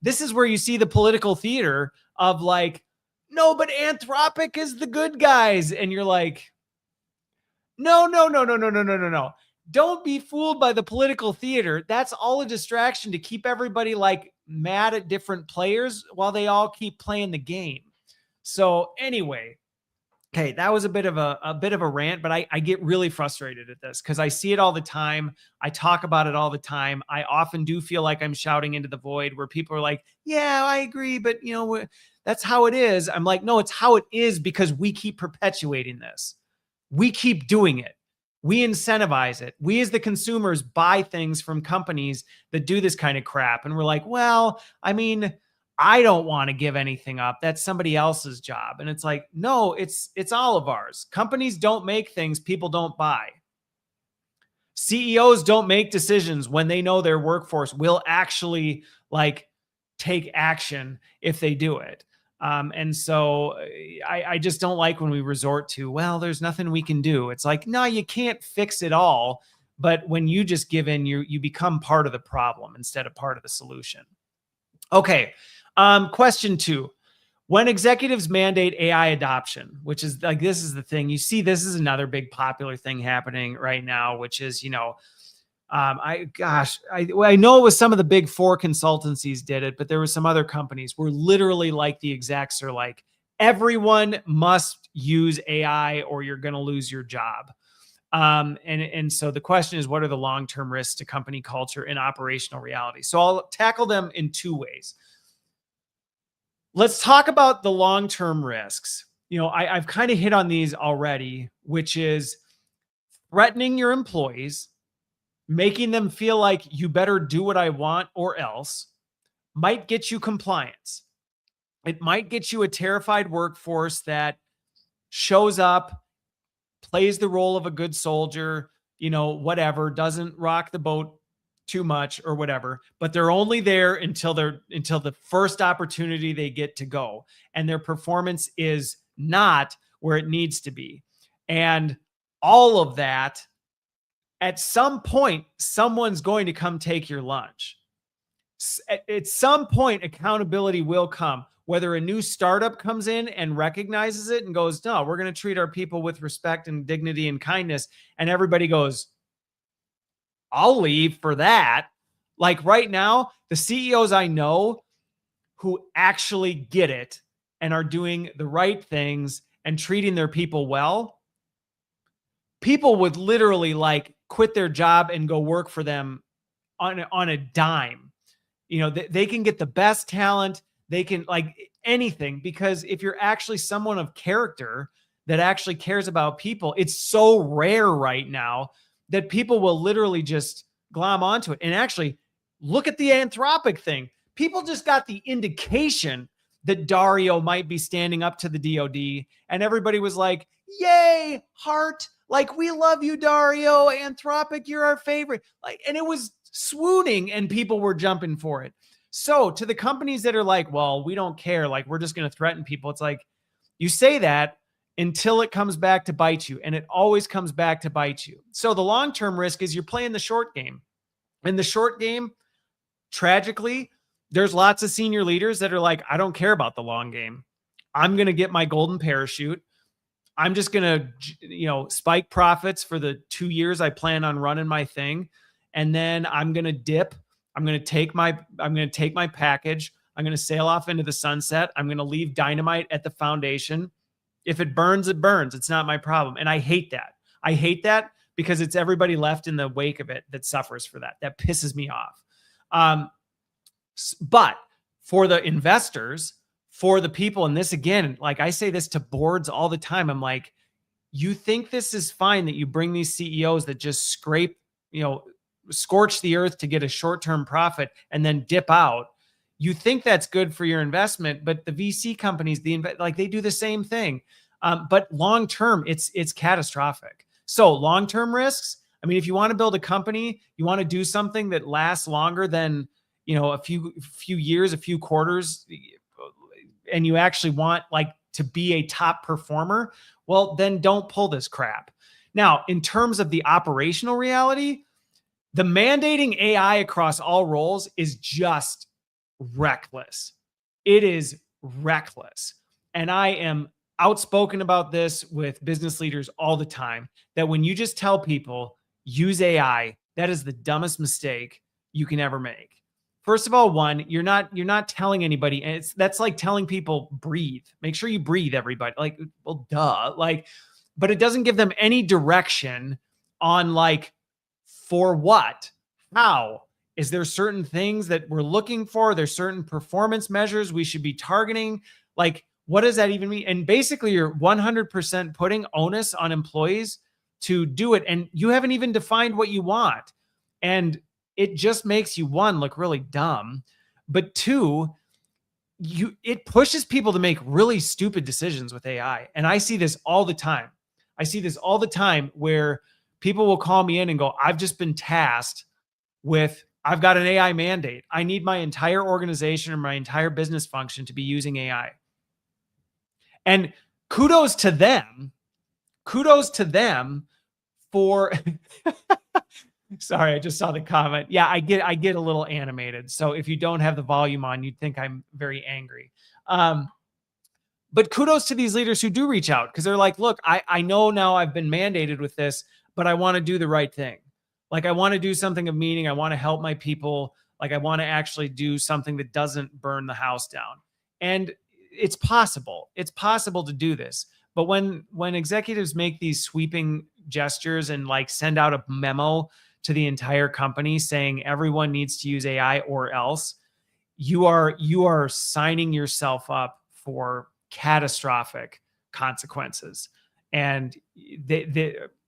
this is where you see the political theater of like, no, but Anthropic is the good guys. And you're like, no. Don't be fooled by the political theater. That's all a distraction to keep everybody like mad at different players while they all keep playing the game. So anyway, okay, that was a bit of a rant, but I get really frustrated at this because I see it all the time. I talk about it all the time. I often do feel like I'm shouting into the void where people are like, yeah, I agree, but that's how it is. I'm like, no, it's how it is because we keep perpetuating this. We keep doing it. We incentivize it. We as the consumers buy things from companies that do this kind of crap. And we're like, well, I mean, I don't want to give anything up. That's somebody else's job. And it's like, no, it's all of ours. Companies don't make things people don't buy. CEOs don't make decisions when they know their workforce will actually like take action if they do it. And so I just don't like when we resort to, well, there's nothing we can do. It's like, no, you can't fix it all. But when you just give in, you become part of the problem instead of part of the solution. Okay. Question 2. When executives mandate AI adoption, which is like, this is the thing you see, this is another big popular thing happening right now, which is, I know it was some of the big 4 consultancies did it, but there were some other companies where literally like the execs are like, everyone must use AI or you're going to lose your job. And so the question is, what are the long-term risks to company culture and operational reality? So I'll tackle them in 2 ways. Let's talk about the long-term risks. I've kind of hit on these already, which is threatening your employees, making them feel like you better do what I want or else, might get you compliance. It might get you a terrified workforce that shows up, plays the role of a good soldier, whatever, doesn't rock the boat too much or whatever, but they're only there until the first opportunity they get to go. And their performance is not where it needs to be. And all of that, at some point, someone's going to come take your lunch. At some point, accountability will come. Whether a new startup comes in and recognizes it and goes, no, we're going to treat our people with respect and dignity and kindness. And everybody goes, I'll leave for that. Like right now, the CEOs I know who actually get it and are doing the right things and treating their people well, people would literally like quit their job and go work for them on a dime. They can get the best talent. They can like anything, because if you're actually someone of character that actually cares about people, it's so rare right now that people will literally just glom onto it. And actually, look at the Anthropic thing. People just got the indication that Dario might be standing up to the DoD, and everybody was like, yay, heart. Like, we love you, Dario. Anthropic, you're our favorite. Like, and it was swooning and people were jumping for it. So to the companies that are like, well, we don't care, like, we're just going to threaten people. It's like, you say that until it comes back to bite you, and it always comes back to bite you. So the long-term risk is you're playing the short game. In the short game, tragically, there's lots of senior leaders that are like, I don't care about the long game. I'm going to get my golden parachute. I'm just going to, spike profits for the 2 years I plan on running my thing. And then I'm going to dip. I'm going to take my package. I'm going to sail off into the sunset. I'm going to leave dynamite at the foundation. If it burns, it burns. It's not my problem. And I hate that. I hate that because it's everybody left in the wake of it that suffers for that. That pisses me off. But for the investors, for the people, and this again, like I say this to boards all the time, I'm like, you think this is fine that you bring these CEOs that just scrape, scorch the earth to get a short-term profit and then dip out. You think that's good for your investment, but the VC companies, they do the same thing. But long-term, it's catastrophic. So long-term risks, I mean, if you want to build a company, you want to do something that lasts longer than, a few years, a few quarters, and you actually want like to be a top performer, well, then don't pull this crap. Now, in terms of the operational reality, the mandating AI across all roles is just reckless. It is reckless. And I am outspoken about this with business leaders all the time, that when you just tell people use AI, that is the dumbest mistake you can ever make. First of all, one, you're not telling anybody, and that's like telling people breathe. Make sure you breathe, everybody. Like, well, duh. Like, but it doesn't give them any direction on like, for what? How? Is there certain things that we're looking for? There's certain performance measures we should be targeting. Like, what does that even mean? And basically, you're 100% putting onus on employees to do it. And you haven't even defined what you want. And it just makes you, one, look really dumb. But two, it pushes people to make really stupid decisions with AI. And I see this all the time. I see this all the time where people will call me in and go, I've just been tasked with, I've got an AI mandate. I need my entire organization or my entire business function to be using AI. And kudos to them. Kudos to them for sorry, I just saw the comment. Yeah, I get a little animated. So if you don't have the volume on, you'd think I'm very angry. But kudos to these leaders who do reach out, because they're like, look, I know now I've been mandated with this, but I want to do the right thing. Like, I want to do something of meaning. I want to help my people. Like, I want to actually do something that doesn't burn the house down. And it's possible. It's possible to do this. But when executives make these sweeping gestures and like send out a memo to the entire company saying everyone needs to use AI or else, you are signing yourself up for catastrophic consequences. And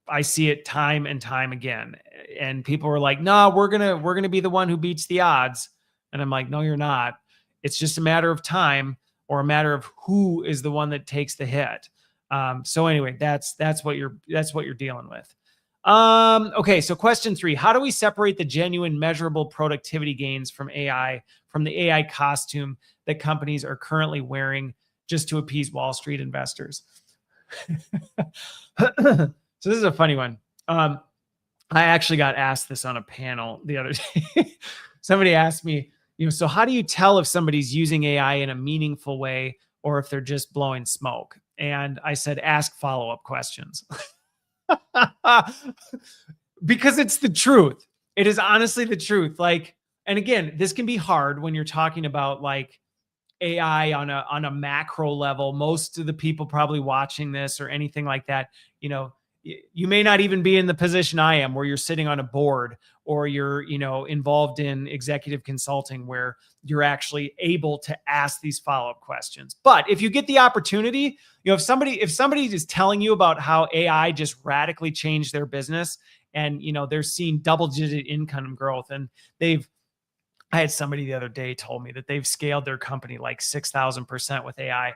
I see it time and time again. And people are like, no, we're gonna be the one who beats the odds. And I'm like, no, you're not. It's just a matter of time, or a matter of who is the one that takes the hit. So anyway, that's what you're dealing with. Okay, so question 3: how do we separate the genuine, measurable productivity gains from AI, from the AI costume that companies are currently wearing just to appease Wall Street investors? So this is a funny one. I actually got asked this on a panel the other day. Somebody asked me, so how do you tell if somebody's using AI in a meaningful way or if they're just blowing smoke? And I said, ask follow-up questions. Because it's the truth. It is honestly the truth. Like, and again, this can be hard when you're talking about like AI on a macro level. Most of the people probably watching this or anything like that, you may not even be in the position I am, where you're sitting on a board, or you're, involved in executive consulting where you're actually able to ask these follow-up questions. But if you get the opportunity, if somebody is telling you about how AI just radically changed their business, and, they're seeing double-digit income growth, and I had somebody the other day told me that they've scaled their company like 6,000% with AI.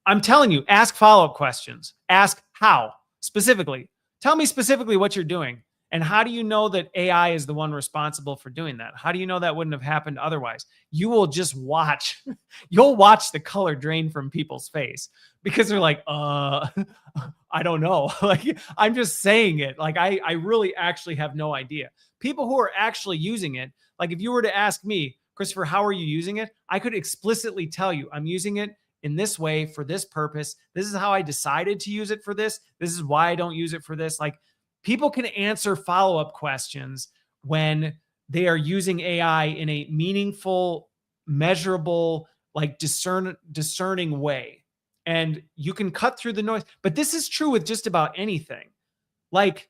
I'm telling you, ask follow-up questions. Ask how specifically. Tell me specifically what you're doing. And how do you know that AI is the one responsible for doing that? How do you know that wouldn't have happened otherwise? You will just watch. You'll watch the color drain from people's face, because they're like, I don't know. Like, I'm just saying it. Like, I really actually have no idea. People who are actually using it, like if you were to ask me, Christopher, how are you using it? I could explicitly tell you, I'm using it in this way for this purpose. This is how I decided to use it for this. This is why I don't use it for this. Like, people can answer follow-up questions when they are using AI in a meaningful, measurable, like discerning way. And you can cut through the noise. But this is true with just about anything. Like,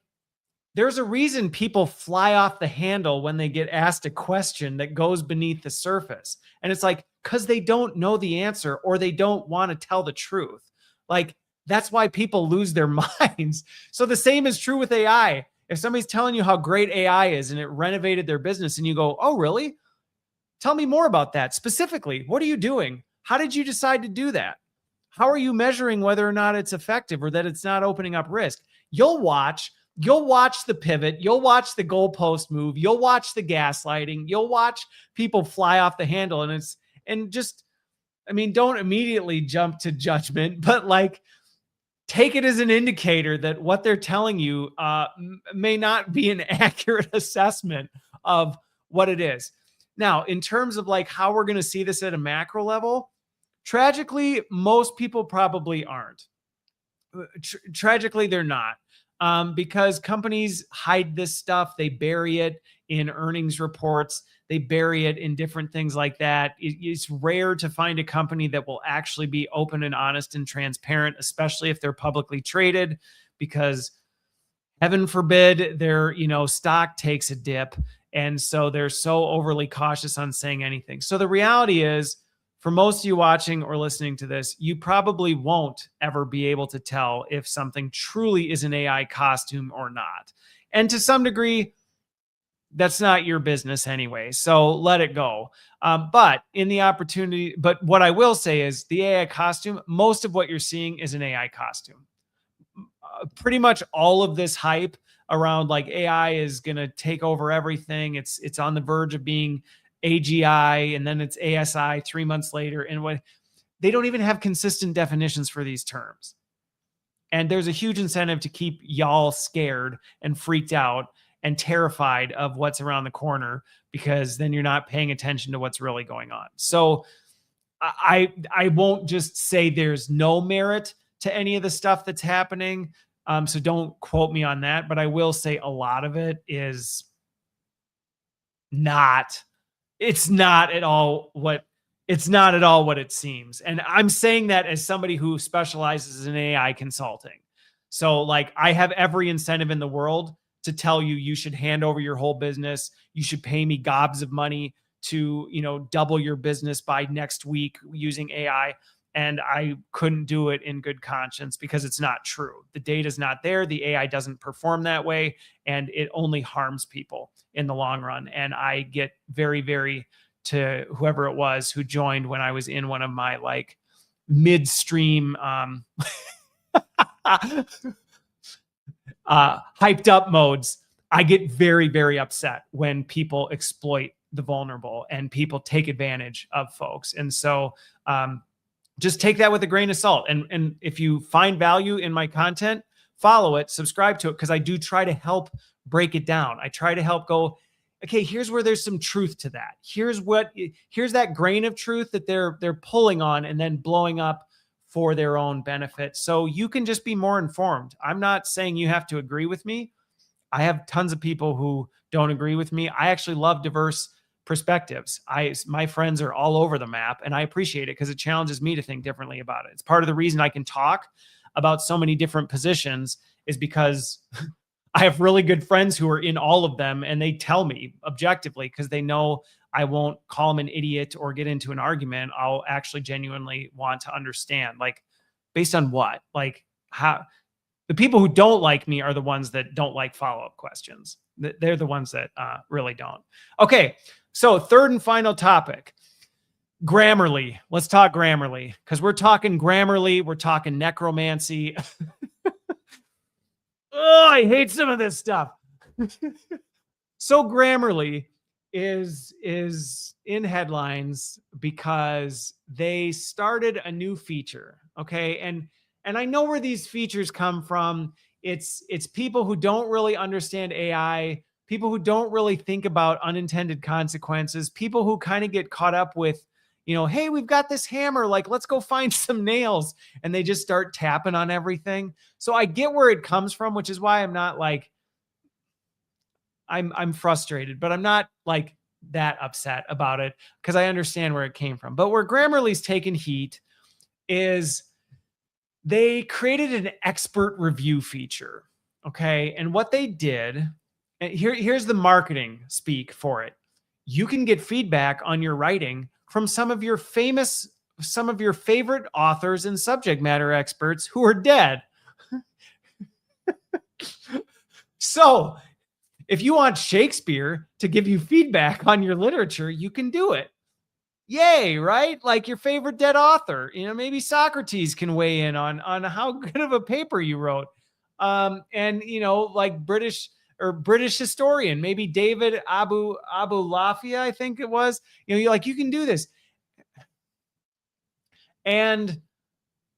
there's a reason people fly off the handle when they get asked a question that goes beneath the surface. And it's like, because they don't know the answer, or they don't want to tell the truth. Like, that's why people lose their minds. So the same is true with AI. If somebody's telling you how great AI is and it renovated their business, and you go, oh, really? Tell me more about that. Specifically, what are you doing? How did you decide to do that? How are you measuring whether or not it's effective, or that it's not opening up risk? You'll watch the pivot. You'll watch the goalpost move. You'll watch the gaslighting. You'll watch people fly off the handle. And don't immediately jump to judgment, but like, take it as an indicator that what they're telling you may not be an accurate assessment of what it is. Now, in terms of like how we're going to see this at a macro level, tragically, most people probably aren't. Tragically, they're not. Because companies hide this stuff. They bury it in earnings reports. They bury it in different things like that. It's rare to find a company that will actually be open and honest and transparent, especially if they're publicly traded, because heaven forbid their stock takes a dip. And so they're so overly cautious on saying anything. So the reality is, for most of you watching or listening to this, you probably won't ever be able to tell if something truly is an AI costume or not. And to some degree, that's not your business anyway. So let it go. But what I will say is the AI costume, most of what you're seeing is an AI costume. Pretty much all of this hype around like AI is going to take over everything. It's on the verge of being AGI, and then it's ASI 3 months later. And what they don't even have consistent definitions for these terms. And there's a huge incentive to keep y'all scared and freaked out and terrified of what's around the corner, because then you're not paying attention to what's really going on. So I won't just say there's no merit to any of the stuff that's happening. So don't quote me on that, but I will say a lot of it is it's not at all what it seems. And I'm saying that as somebody who specializes in AI consulting. So like, I have every incentive in the world to tell you should hand over your whole business. You should pay me gobs of money to, double your business by next week using AI. And I couldn't do it in good conscience because it's not true. The data's not there. The AI doesn't perform that way, and it only harms people in the long run. And I get very, very, to whoever it was who joined when I was in one of my like midstream hyped up modes, I get very, very upset when people exploit the vulnerable and people take advantage of folks. And so just take that with a grain of salt. And if you find value in my content, follow it, subscribe to it, because I do try to help break it down. I try to help go, okay, here's where there's some truth to that. Here's that grain of truth that they're pulling on and then blowing up for their own benefit. So you can just be more informed. I'm not saying you have to agree with me. I have tons of people who don't agree with me. I actually love diverse perspectives. My friends are all over the map, and I appreciate it because it challenges me to think differently about it. It's part of the reason I can talk about so many different positions, is because I have really good friends who are in all of them, and they tell me objectively, because they know I won't call them an idiot or get into an argument. I'll actually genuinely want to understand, like, based on what, like, how. The people who don't like me are the ones that don't like follow-up questions. They're the ones that really don't. Okay, so third and final topic, Grammarly. Let's talk Grammarly, because we're talking Grammarly. We're talking necromancy. Oh, I hate some of this stuff. So Grammarly is in headlines because they started a new feature. Okay, and I know where these features come from. It's people who don't really understand AI, people who don't really think about unintended consequences, people who kind of get caught up with, hey, we've got this hammer, like, let's go find some nails. And they just start tapping on everything. So I get where it comes from, which is why I'm not like, I'm frustrated, but I'm not like that upset about it, because I understand where it came from. But where Grammarly's taken heat is they created an expert review feature. Okay. And what they did, and here's the marketing speak for it. You can get feedback on your writing from some of your favorite authors and subject matter experts who are dead. So if you want Shakespeare to give you feedback on your literature, you can do it. Yay, right? Like your favorite dead author, maybe Socrates can weigh in on how good of a paper you wrote. And like British historian, maybe David Abu Lafia, I think it was, you can do this. And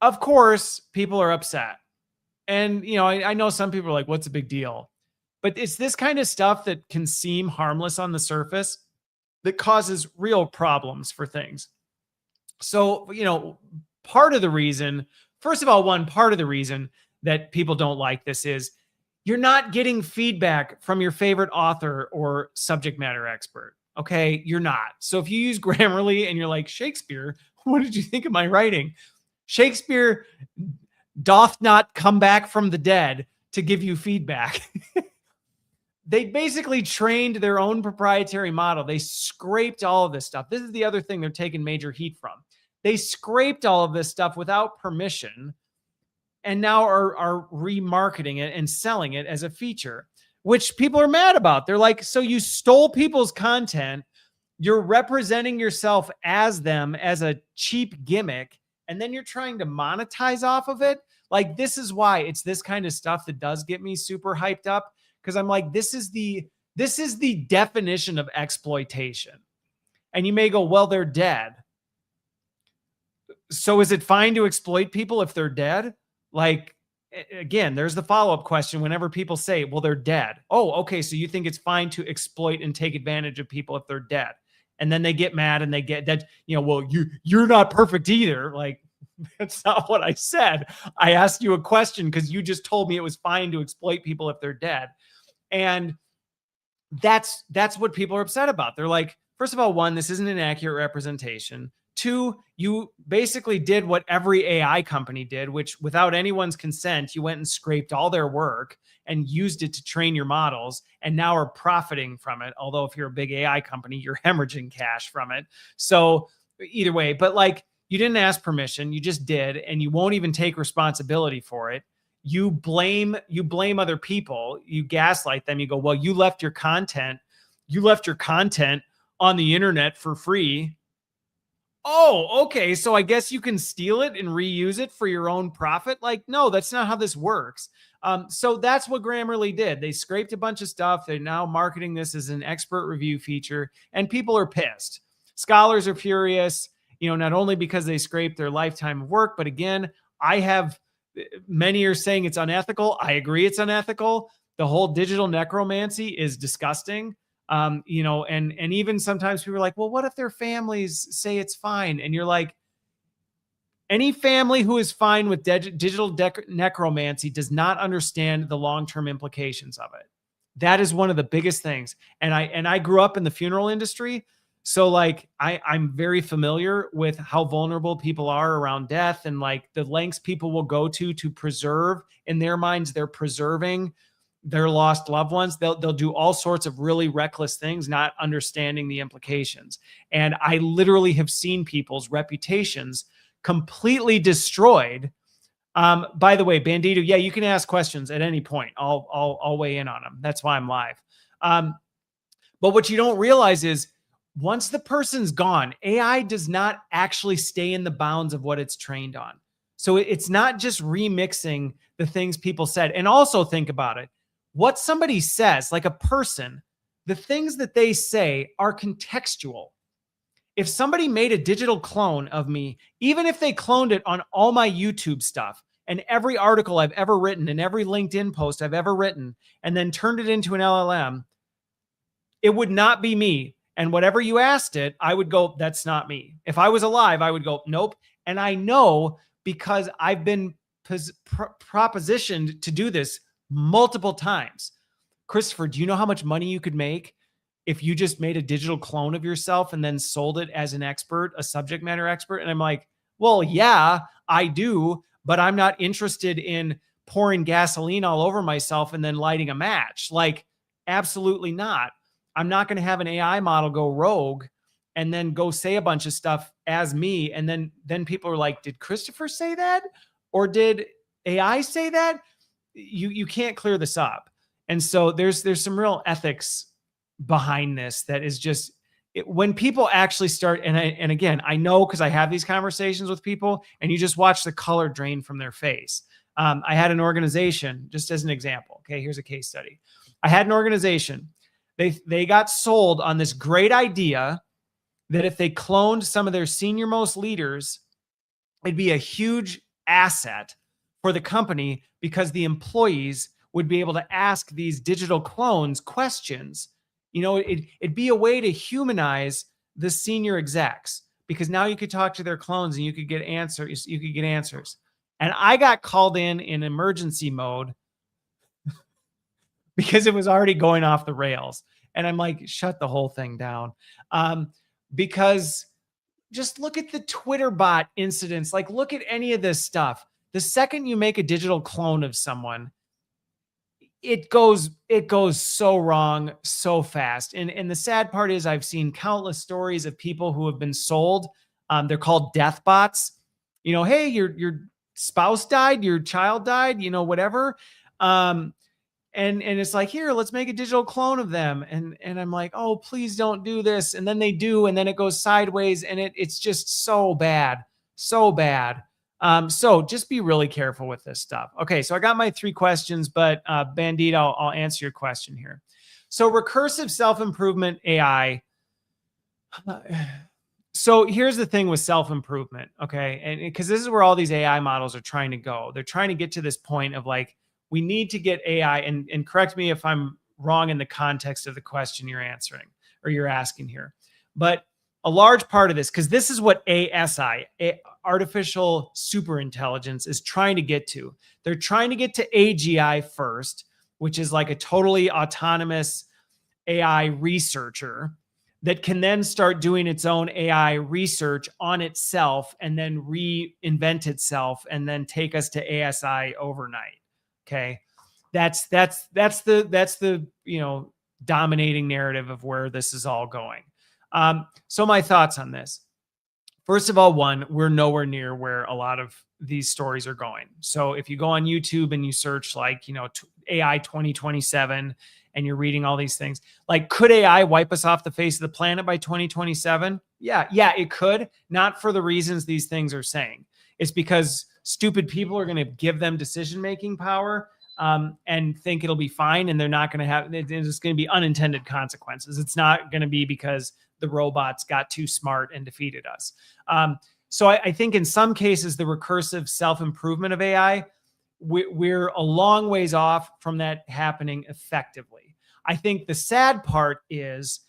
of course, people are upset. And, I know some people are like, what's the big deal? But it's this kind of stuff that can seem harmless on the surface that causes real problems for things. So, part of the reason that people don't like this is you're not getting feedback from your favorite author or subject matter expert. Okay, you're not. So if you use Grammarly and you're like, Shakespeare, what did you think of my writing? Shakespeare doth not come back from the dead to give you feedback. They basically trained their own proprietary model. They scraped all of this stuff. This is the other thing they're taking major heat from. They scraped all of this stuff without permission and now are remarketing it and selling it as a feature, which people are mad about. They're like, so you stole people's content, you're representing yourself as them as a cheap gimmick, and then you're trying to monetize off of it. Like, this is why it's this kind of stuff that does get me super hyped up, because I'm like, this is the definition of exploitation. And you may go, well, they're dead. So is it fine to exploit people if they're dead? Like, again, there's the follow-up question whenever people say, well, they're dead. Oh, okay. So you think it's fine to exploit and take advantage of people if they're dead? And then they get mad and they get that, well, you're not perfect either. Like, that's not what I said. I asked you a question because you just told me it was fine to exploit people if they're dead. And that's what people are upset about. They're like, first of all, one, this isn't an accurate representation. Two, you basically did what every AI company did, which without anyone's consent, you went and scraped all their work and used it to train your models and now are profiting from it. Although if you're a big AI company, you're hemorrhaging cash from it. So either way, but like, you didn't ask permission, you just did, and you won't even take responsibility for it. You blame other people, you gaslight them, you go, well, you left your content on the internet for free. Oh, okay. So I guess you can steal it and reuse it for your own profit. Like, no, that's not how this works. So that's what Grammarly did. They scraped a bunch of stuff. They're now marketing this as an expert review feature, and people are pissed. Scholars are furious, not only because they scraped their lifetime of work, but again, many are saying it's unethical. I agree it's unethical. The whole digital necromancy is disgusting. And even sometimes people are like, well, what if their families say it's fine? And you're like, any family who is fine with digital necromancy does not understand the long-term implications of it. That is one of the biggest things. And I grew up in the funeral industry. So like, I'm very familiar with how vulnerable people are around death and like the lengths people will go to preserve, in their minds, they're preserving their lost loved ones. They'll do all sorts of really reckless things, not understanding the implications. And I literally have seen people's reputations completely destroyed. By the way, Bandito, yeah, you can ask questions at any point. I'll weigh in on them. That's why I'm live. But what you don't realize is once the person's gone, AI does not actually stay in the bounds of what it's trained on. So it's not just remixing the things people said. And also think about it. What somebody says, like a person, the things that they say are contextual. If somebody made a digital clone of me, even if they cloned it on all my YouTube stuff and every article I've ever written and every LinkedIn post I've ever written, and then turned it into an LLM, it would not be me. And whatever you asked it, I would go, that's not me. If I was alive, I would go, nope. And I know because I've been propositioned to do this multiple times. Christopher, do you know how much money you could make if you just made a digital clone of yourself and then sold it as an expert, a subject matter expert? And I'm like, well, yeah, I do, but I'm not interested in pouring gasoline all over myself and then lighting a match. Like, absolutely not. I'm not going to have an AI model go rogue and then go say a bunch of stuff as me. And then people are like, did Christopher say that? Or did AI say that? You can't clear this up. And so there's some real ethics behind this that is just when people actually start. And again, I know, because I have these conversations with people and you just watch the color drain from their face. I had an organization, just as an example. Okay. Here's a case study. I had an organization. They got sold on this great idea that if they cloned some of their senior most leaders, it'd be a huge asset for the company because the employees would be able to ask these digital clones questions. It'd be a way to humanize the senior execs, because now you could talk to their clones and you could get answers. And I got called in emergency mode because it was already going off the rails. And I'm like, shut the whole thing down. Because just look at the Twitter bot incidents. Like, look at any of this stuff. The second you make a digital clone of someone, it goes so wrong so fast. And the sad part is I've seen countless stories of people who have been sold. They're called death bots. Hey, your spouse died, your child died, whatever. and it's like, here, let's make a digital clone of them. And I'm like, oh, please don't do this. And then they do, and then it goes sideways, and it's just so bad, so bad. So just be really careful with this stuff. Okay, so I got my 3 questions, but Bandit, I'll answer your question here. So recursive self-improvement AI. So here's the thing with self-improvement, okay? And because this is where all these AI models are trying to go. They're trying to get to this point of like, we need to get AI, and correct me if I'm wrong in the context of the question you're answering or you're asking here. But a large part of this, because this is what ASI, artificial superintelligence, is trying to get to. They're trying to get to AGI first, which is like a totally autonomous AI researcher that can then start doing its own AI research on itself and then reinvent itself and then take us to ASI overnight. Okay. That's the, dominating narrative of where this is all going. So my thoughts on this. First of all, one, we're nowhere near where a lot of these stories are going. So if you go on YouTube and you search like, AI 2027 and you're reading all these things, like, could AI wipe us off the face of the planet by 2027? Yeah, it could. Not for the reasons these things are saying. It's because stupid people are going to give them decision-making power and think it'll be fine. And they're not going to have, it's going to be unintended consequences. It's not going to be because the robots got too smart and defeated us. So I think in some cases, the recursive self-improvement of AI, we're a long ways off from that happening effectively. I think the sad part is,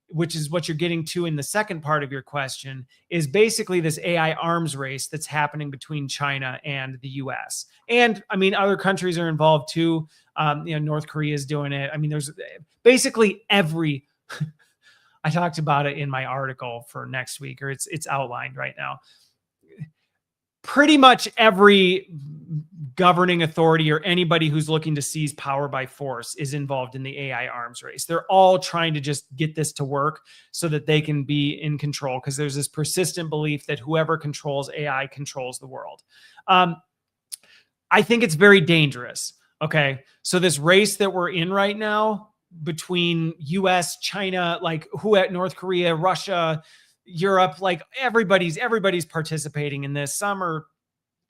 which is what you're getting to in the second part of your question, is basically this AI arms race that's happening between China and the US. And I mean, other countries are involved too. North Korea is doing it. I mean, there's basically every, I talked about it in my article for next week, or it's outlined right now. Pretty much every governing authority or anybody who's looking to seize power by force is involved in the AI arms race. They're all trying to just get this to work so that they can be in control, because there's this persistent belief that whoever controls AI controls the world. I think it's very dangerous. Okay. So this race that we're in right now between US, China, like North Korea, Russia, Europe, like everybody's participating in this. Some are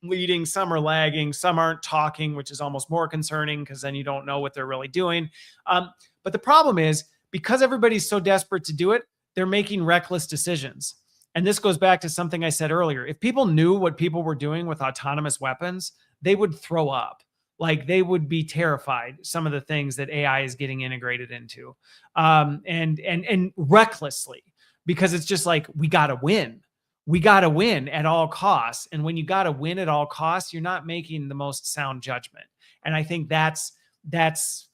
leading, some are lagging, some aren't talking, which is almost more concerning because then you don't know what they're really doing. But the problem is, because everybody's so desperate to do it, they're making reckless decisions. And this goes back to something I said earlier. If people knew what people were doing with autonomous weapons, they would throw up. Like, they would be terrified, some of the things that AI is getting integrated into, and recklessly. Because it's just like, we got to win. We got to win at all costs. And when you got to win at all costs, you're not making the most sound judgment. And I think that's the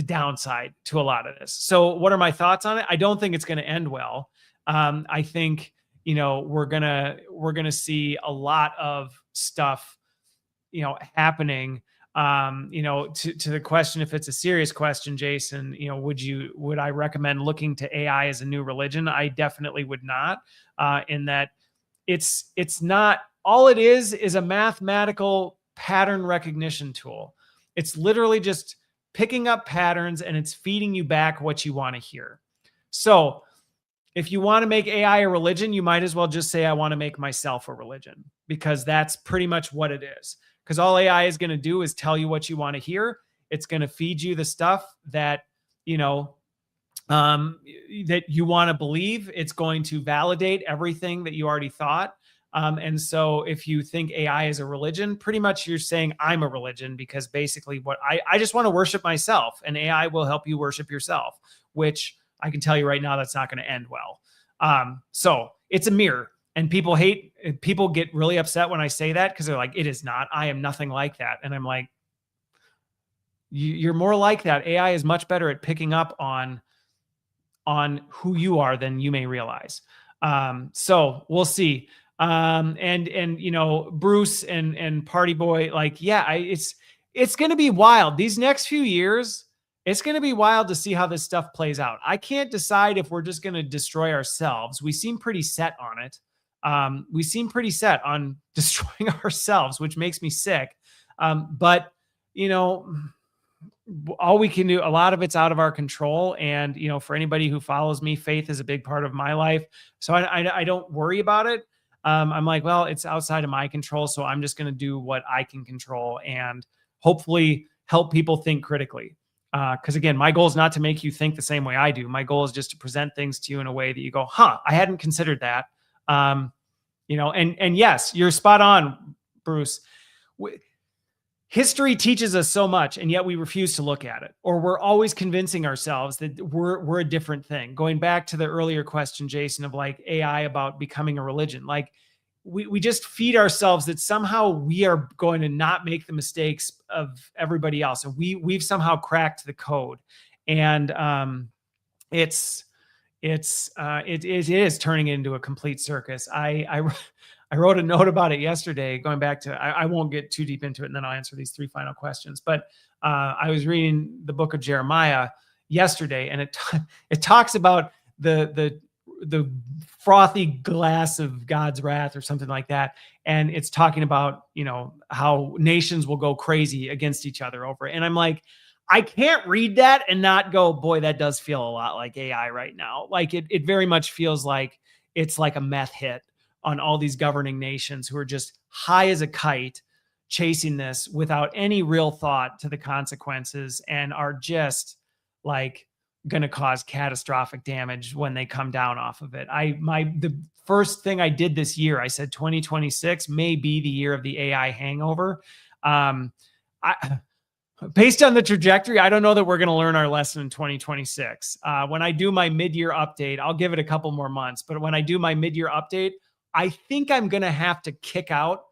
downside to a lot of this. So what are my thoughts on it? I don't think it's going to end well. I think, we're going to see a lot of stuff, happening. To the question, if it's a serious question, Jason, would I recommend looking to AI as a new religion? I definitely would not, in that it's not, all it is a mathematical pattern recognition tool. It's literally just picking up patterns and it's feeding you back what you want to hear. So if you want to make AI a religion, you might as well just say, I want to make myself a religion, because that's pretty much what it is. Because all AI is going to do is tell you what you want to hear. It's going to feed you the stuff that, that you want to believe. It's going to validate everything that you already thought. And so if you think AI is a religion, pretty much you're saying I'm a religion, because basically what I just want to worship myself, and AI will help you worship yourself, which I can tell you right now, that's not going to end well. So it's a mirror. And people get really upset when I say that, because they're like, it is not. I am nothing like that. And I'm like, you're more like that. AI is much better at picking up on who you are than you may realize. So we'll see. Bruce and Party Boy, like, yeah, it's going to be wild. These next few years, it's going to be wild to see how this stuff plays out. I can't decide if we're just going to destroy ourselves. We seem pretty set on it. We seem pretty set on destroying ourselves, which makes me sick. But all we can do, a lot of it's out of our control. And, for anybody who follows me, faith is a big part of my life. So I don't worry about it. I'm like, well, it's outside of my control. So I'm just going to do what I can control and hopefully help people think critically. Because again, my goal is not to make you think the same way I do. My goal is just to present things to you in a way that you go, I hadn't considered that. And yes, you're spot on, Bruce. History teaches us so much, and yet we refuse to look at it, or we're always convincing ourselves that we're a different thing. Going back to the earlier question, Jason, of like AI about becoming a religion, like we just feed ourselves that somehow we are going to not make the mistakes of everybody else, and we've somehow cracked the code, and it is turning into a complete circus. I wrote a note about it yesterday, going back to, I won't get too deep into it, and then I'll answer these 3 final questions. But I was reading the book of Jeremiah yesterday, and it talks about the frothy glass of God's wrath or something like that. And it's talking about, how nations will go crazy against each other over it. And I'm like, I can't read that and not go, boy, that does feel a lot like AI right now. Like it very much feels like it's like a meth hit on all these governing nations who are just high as a kite chasing this without any real thought to the consequences, and are just like going to cause catastrophic damage when they come down off of it. The first thing I did this year, I said 2026 may be the year of the AI hangover. Based on the trajectory, I don't know that we're going to learn our lesson in 2026. When I do my mid-year update, I'll give it a couple more months, but when I do my mid-year update, I think I'm going to have to kick out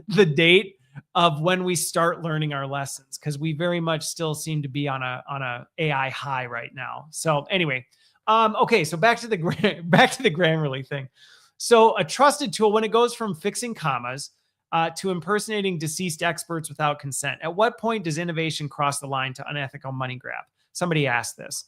the date of when we start learning our lessons, because we very much still seem to be on a AI high right now. So anyway, okay, so back to the Grammarly thing. So a trusted tool, when it goes from fixing commas to impersonating deceased experts without consent, at what point does innovation cross the line to unethical money grab? Somebody asked this.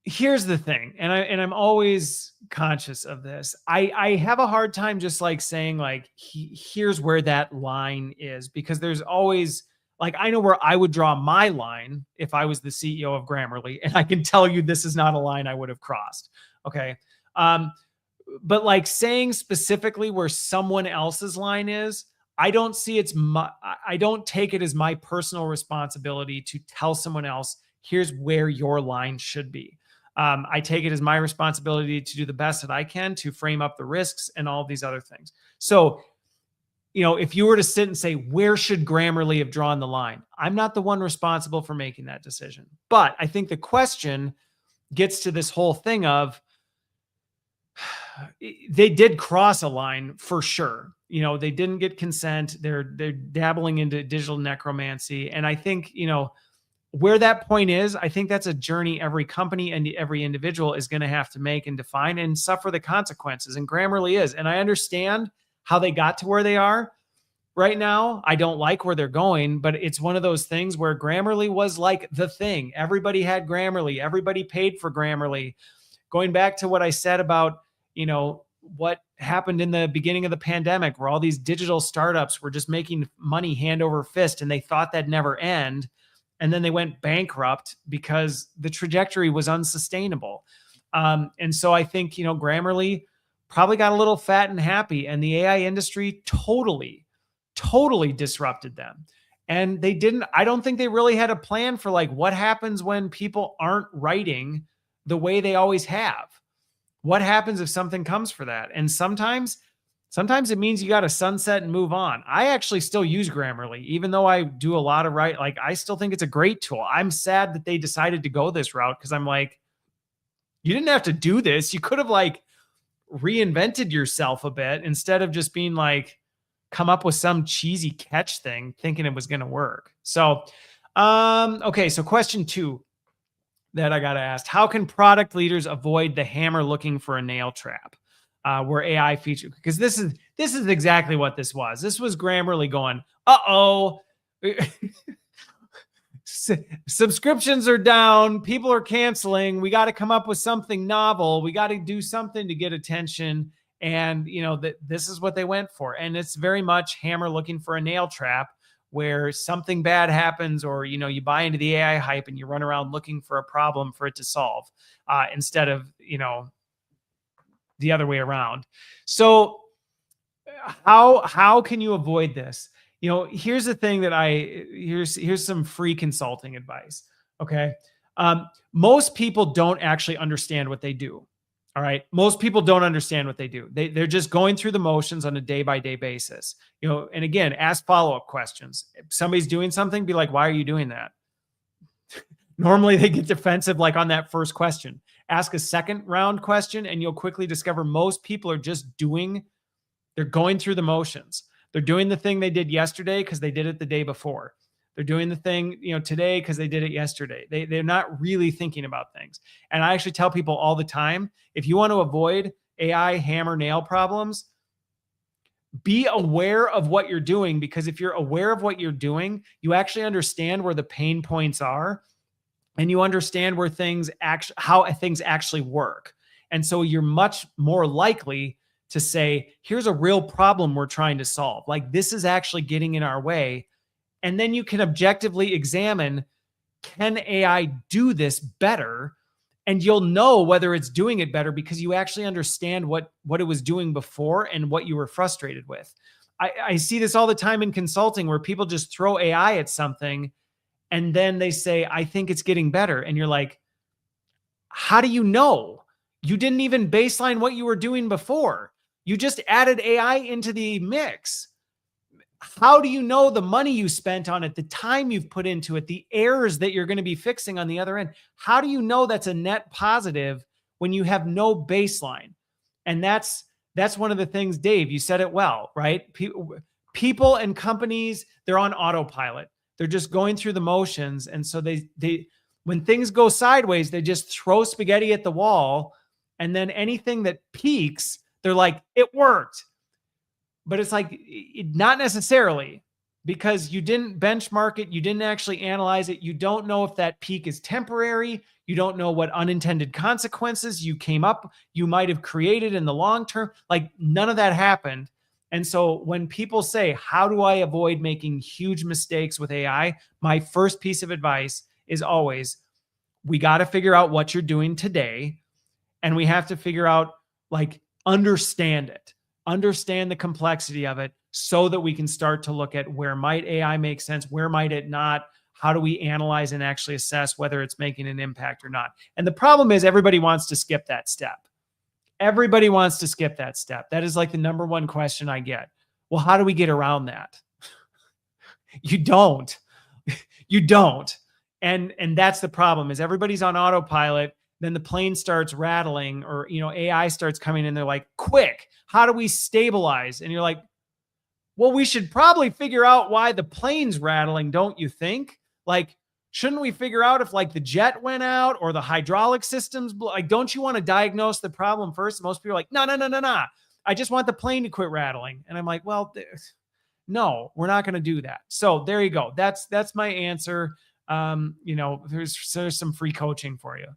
Here's the thing, and I'm always conscious of this. I have a hard time just like saying like, here's where that line is, because there's always like, I know where I would draw my line if I was the CEO of Grammarly, and I can tell you this is not a line I would have crossed. Okay. But like saying specifically where someone else's line is, I don't see I don't take it as my personal responsibility to tell someone else, here's where your line should be. I take it as my responsibility to do the best that I can to frame up the risks and all these other things. So, if you were to sit and say, where should Grammarly have drawn the line? I'm not the one responsible for making that decision. But I think the question gets to this whole thing of, they did cross a line for sure. They didn't get consent. They're dabbling into digital necromancy. And I think, where that point is, I think that's a journey every company and every individual is going to have to make and define and suffer the consequences. And Grammarly is. And I understand how they got to where they are right now. I don't like where they're going, but it's one of those things where Grammarly was like the thing. Everybody had Grammarly. Everybody paid for Grammarly. Going back to what I said about, what happened in the beginning of the pandemic, where all these digital startups were just making money hand over fist, and they thought that'd never end. And then they went bankrupt because the trajectory was unsustainable. And so I think, Grammarly probably got a little fat and happy, and the AI industry totally disrupted them. And I don't think they really had a plan for like, what happens when people aren't writing the way they always have? What happens if something comes for that? And sometimes it means you got to sunset and move on. I actually still use Grammarly, even though I do a lot of I still think it's a great tool. I'm sad that they decided to go this route, because I'm like, you didn't have to do this. You could have like reinvented yourself a bit instead of just being like, come up with some cheesy catch thing thinking it was going to work. So, okay. So question 2 that I got to ask, how can product leaders avoid the hammer looking for a nail trap? Where AI feature, because this is exactly what this was. This was Grammarly going, subscriptions are down, people are canceling. We got to come up with something novel. We got to do something to get attention. And this is what they went for. And it's very much hammer looking for a nail trap, where something bad happens, or you buy into the AI hype and you run around looking for a problem for it to solve, instead of the other way around. So how can you avoid this? Here's the thing that here's some free consulting advice. Okay. Most people don't actually understand what they do. All right. Most people don't understand what they do. They're just going through the motions on a day-by-day basis. And again, ask follow-up questions. If somebody's doing something, be like, why are you doing that? Normally they get defensive, like on that first question. Ask a second round question, and you'll quickly discover most people are just they're going through the motions. They're doing the thing they did yesterday because they did it the day before. They're doing the thing, today because they did it yesterday. They're not really thinking about things. And I actually tell people all the time, if you want to avoid AI hammer nail problems, be aware of what you're doing, because if you're aware of what you're doing, you actually understand where the pain points are, and you understand where how things actually work. And so you're much more likely to say, here's a real problem we're trying to solve. Like, this is actually getting in our way. And then you can objectively examine, can AI do this better? And you'll know whether it's doing it better because you actually understand what it was doing before and what you were frustrated with. I see this all the time in consulting, where people just throw AI at something and then they say, I think it's getting better. And you're like, how do you know? You didn't even baseline what you were doing before. You just added AI into the mix. How do you know the money you spent on it, the time you've put into it, the errors that you're going to be fixing on the other end? How do you know that's a net positive when you have no baseline? And that's one of the things, Dave, you said it well, right? People and companies, they're on autopilot. They're just going through the motions. And so they when things go sideways, they just throw spaghetti at the wall. And then anything that peaks, they're like, it worked. But it's like, not necessarily, because you didn't benchmark it. You didn't actually analyze it. You don't know if that peak is temporary. You don't know what unintended consequences you might have created in the long term. Like, none of that happened. And so when people say, how do I avoid making huge mistakes with AI? My first piece of advice is always, we got to figure out what you're doing today. And we have to figure out, understand it. Understand the complexity of it, so that we can start to look at, where might AI make sense? Where might it not? How do we analyze and actually assess whether it's making an impact or not? And the problem is, everybody wants to skip that step. Everybody wants to skip that step. That is like the number one question I get. Well, how do we get around that? You don't. You don't. And that's the problem, is everybody's on autopilot. Then the plane starts rattling, or AI starts coming in. They're like, quick, how do we stabilize? And you're like, well, we should probably figure out why the plane's rattling, don't you think? Shouldn't we figure out if the jet went out or the hydraulic systems? Don't you want to diagnose the problem first? Most people are like, no. I just want the plane to quit rattling. And I'm like, well, no, we're not going to do that. So there you go. That's my answer. There's some free coaching for you.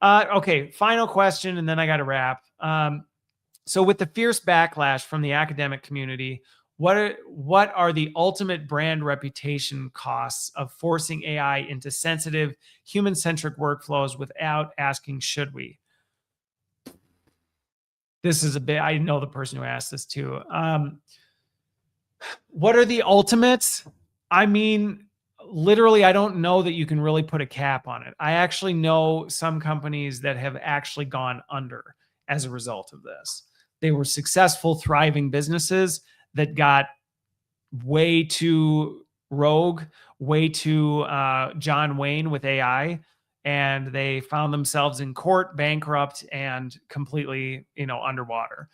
Okay, final question, and then I got to wrap. So with the fierce backlash from the academic community, what are the ultimate brand reputation costs of forcing AI into sensitive, human-centric workflows without asking, should we? This is I know the person who asked this too. What are the ultimates? I mean, literally, I don't know that you can really put a cap on it. I actually know some companies that have actually gone under as a result of this. They were successful, thriving businesses that got way too rogue, way too John Wayne with AI, and they found themselves in court, bankrupt, and completely, underwater.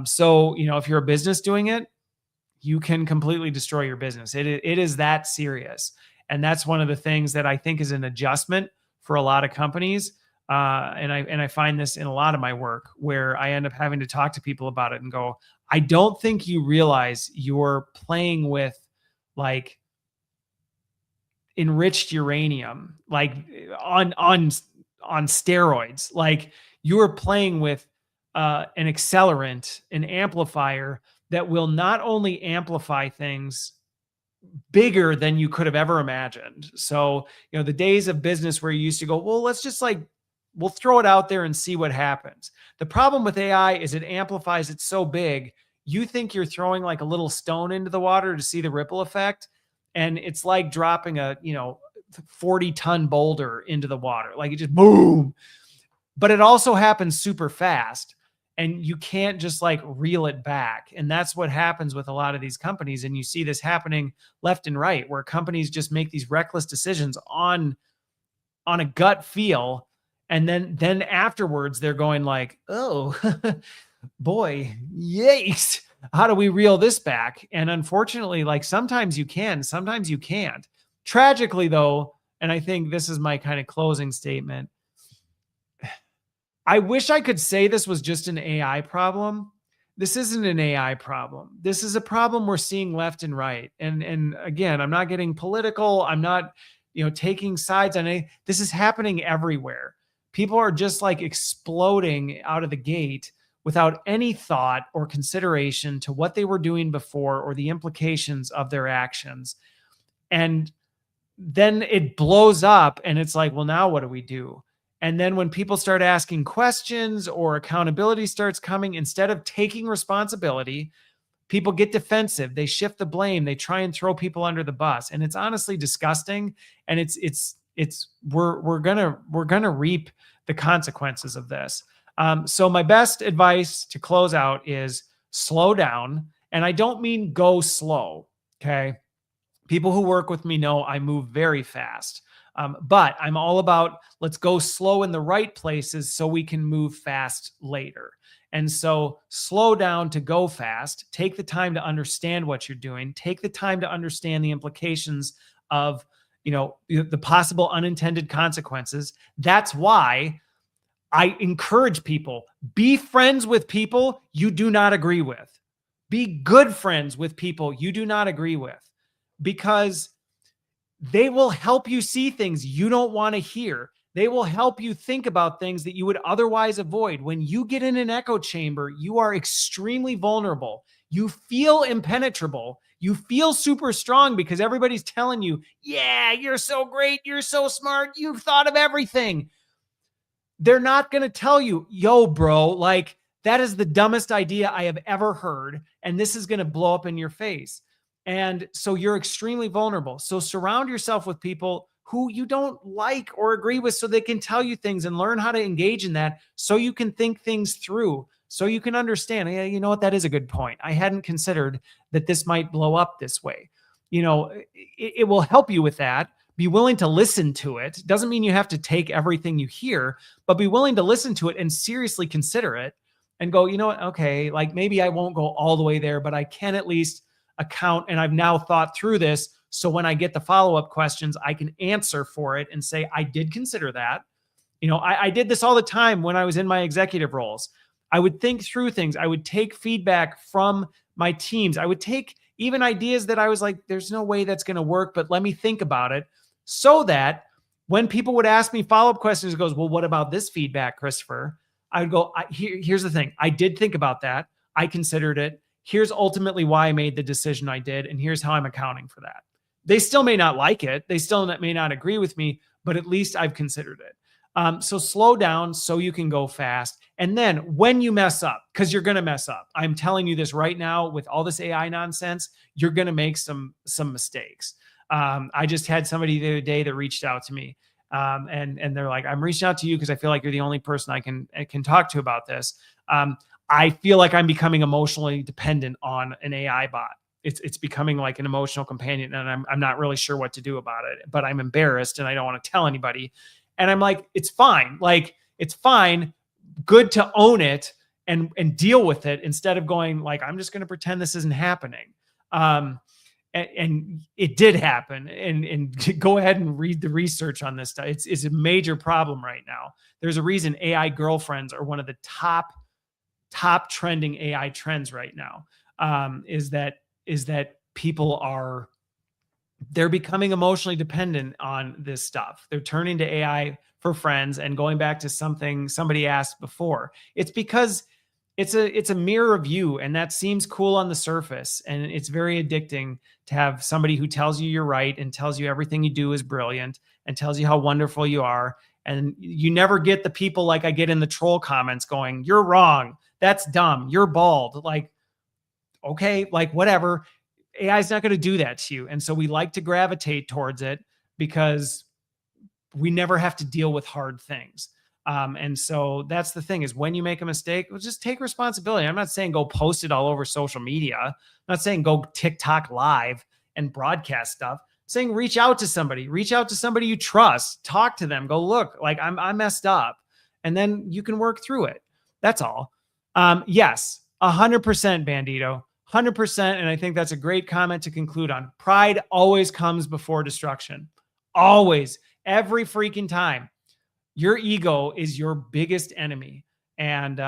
So, if you're a business doing it, you can completely destroy your business. It is that serious. And that's one of the things that I think is an adjustment for a lot of companies. And I find this in a lot of my work, where I end up having to talk to people about it and go, I don't think you realize you're playing with enriched uranium, on steroids. You're playing with an accelerant, an amplifier that will not only amplify things bigger than you could have ever imagined. So, the days of business where you used to go, well, let's just we'll throw it out there and see what happens. The problem with AI is it amplifies it so big. You think you're throwing like a little stone into the water to see the ripple effect. And it's like dropping a, 40-ton boulder into the water. Like it just boom. But it also happens super fast. And you can't just like reel it back. And that's what happens with a lot of these companies. And you see this happening left and right, where companies just make these reckless decisions on a gut feel. And then afterwards they're going like, oh boy, yikes. How do we reel this back? And unfortunately, like sometimes you can, sometimes you can't. Tragically though, and I think this is my kind of closing statement, I wish I could say this was just an AI problem. This isn't an AI problem. This is a problem we're seeing left and right. And again, I'm not getting political. I'm not, taking sides on it. This is happening everywhere. People are just like exploding out of the gate without any thought or consideration to what they were doing before or the implications of their actions. And then it blows up and it's like, well, now what do we do? And then when people start asking questions or accountability starts coming, instead of taking responsibility, people get defensive. They shift the blame. They try and throw people under the bus. And it's honestly disgusting. And we're gonna reap the consequences of this. So my best advice to close out is slow down. And I don't mean go slow. Okay. People who work with me know I move very fast. But I'm all about let's go slow in the right places so we can move fast later. And so slow down to go fast. Take the time to understand what you're doing. Take the time to understand the implications of, the possible unintended consequences. That's why I encourage people, be friends with people you do not agree with. Be good friends with people you do not agree with, because they will help you see things you don't want to hear. They will help you think about things that you would otherwise avoid. When you get in an echo chamber, you are extremely vulnerable. You feel impenetrable. You feel super strong because everybody's telling you, yeah, you're so great. You're so smart. You've thought of everything. They're not going to tell you, yo, bro, like that is the dumbest idea I have ever heard. And this is going to blow up in your face. And so you're extremely vulnerable. So surround yourself with people who you don't like or agree with so they can tell you things, and learn how to engage in that so you can think things through, so you can understand, yeah, you know what, that is a good point. I hadn't considered that this might blow up this way. It will help you with that. Be willing to listen to it. Doesn't mean you have to take everything you hear, but be willing to listen to it and seriously consider it and go, you know what, okay, like maybe I won't go all the way there, but I can at least account, and I've now thought through this. So when I get the follow-up questions, I can answer for it and say, I did consider that. I did this all the time when I was in my executive roles. I would think through things. I would take feedback from my teams. I would take even ideas that I was like, there's no way that's going to work, but let me think about it, so that when people would ask me follow-up questions, it goes, well, what about this feedback, Christopher? I would go, here's the thing. I did think about that. I considered it. Here's ultimately why I made the decision I did, and here's how I'm accounting for that. They still may not like it. They still may not agree with me, but at least I've considered it. So slow down so you can go fast. And then when you mess up, because you're going to mess up, I'm telling you this right now with all this AI nonsense, you're going to make some mistakes. I just had somebody the other day that reached out to me, and they're like, I'm reaching out to you because I feel like you're the only person I can talk to about this. I feel like I'm becoming emotionally dependent on an AI bot. It's becoming like an emotional companion, and I'm not really sure what to do about it, but I'm embarrassed and I don't want to tell anybody. And I'm like, it's fine. Like, it's fine. Good to own it and deal with it, instead of going like, I'm just going to pretend this isn't happening. And it did happen. And go ahead and read the research on this stuff. It's a major problem right now. There's a reason AI girlfriends are one of the top trending AI trends right now. Is that people they're becoming emotionally dependent on this stuff. They're turning to AI for friends, and going back to something somebody asked before. It's because it's a mirror of you, and that seems cool on the surface, and it's very addicting to have somebody who tells you you're right and tells you everything you do is brilliant and tells you how wonderful you are. And you never get the people like I get in the troll comments going, you're wrong, that's dumb, you're bald. Like, okay, like whatever. AI is not going to do that to you. And so we like to gravitate towards it because we never have to deal with hard things. And so that's the thing, is when you make a mistake, well, just take responsibility. I'm not saying go post it all over social media. I'm not saying go TikTok live and broadcast stuff. I'm saying reach out to somebody you trust, talk to them, go, look, like I messed up. And then you can work through it. That's all. Yes, 100% Bandito, 100%. And I think that's a great comment to conclude on. Pride always comes before destruction. Always, every freaking time. Your ego is your biggest enemy. And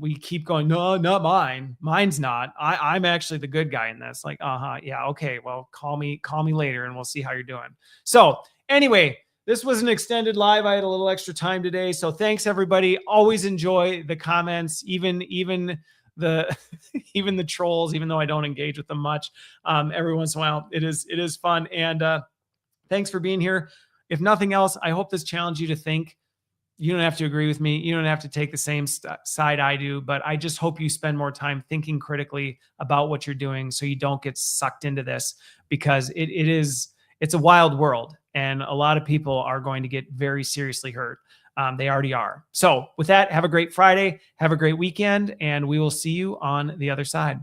we keep going, no, not mine. Mine's not. I'm actually the good guy in this. Like, yeah, okay. Well, call me later and we'll see how you're doing. So anyway, this was an extended live. I had a little extra time today. So thanks everybody. Always enjoy the comments, even the even the trolls, even though I don't engage with them much. Every once in a while, it is fun. And thanks for being here. If nothing else, I hope this challenged you to think. You don't have to agree with me. You don't have to take the same side I do, but I just hope you spend more time thinking critically about what you're doing so you don't get sucked into this, because it's a wild world and a lot of people are going to get very seriously hurt. They already are. So with that, have a great Friday, have a great weekend, and we will see you on the other side.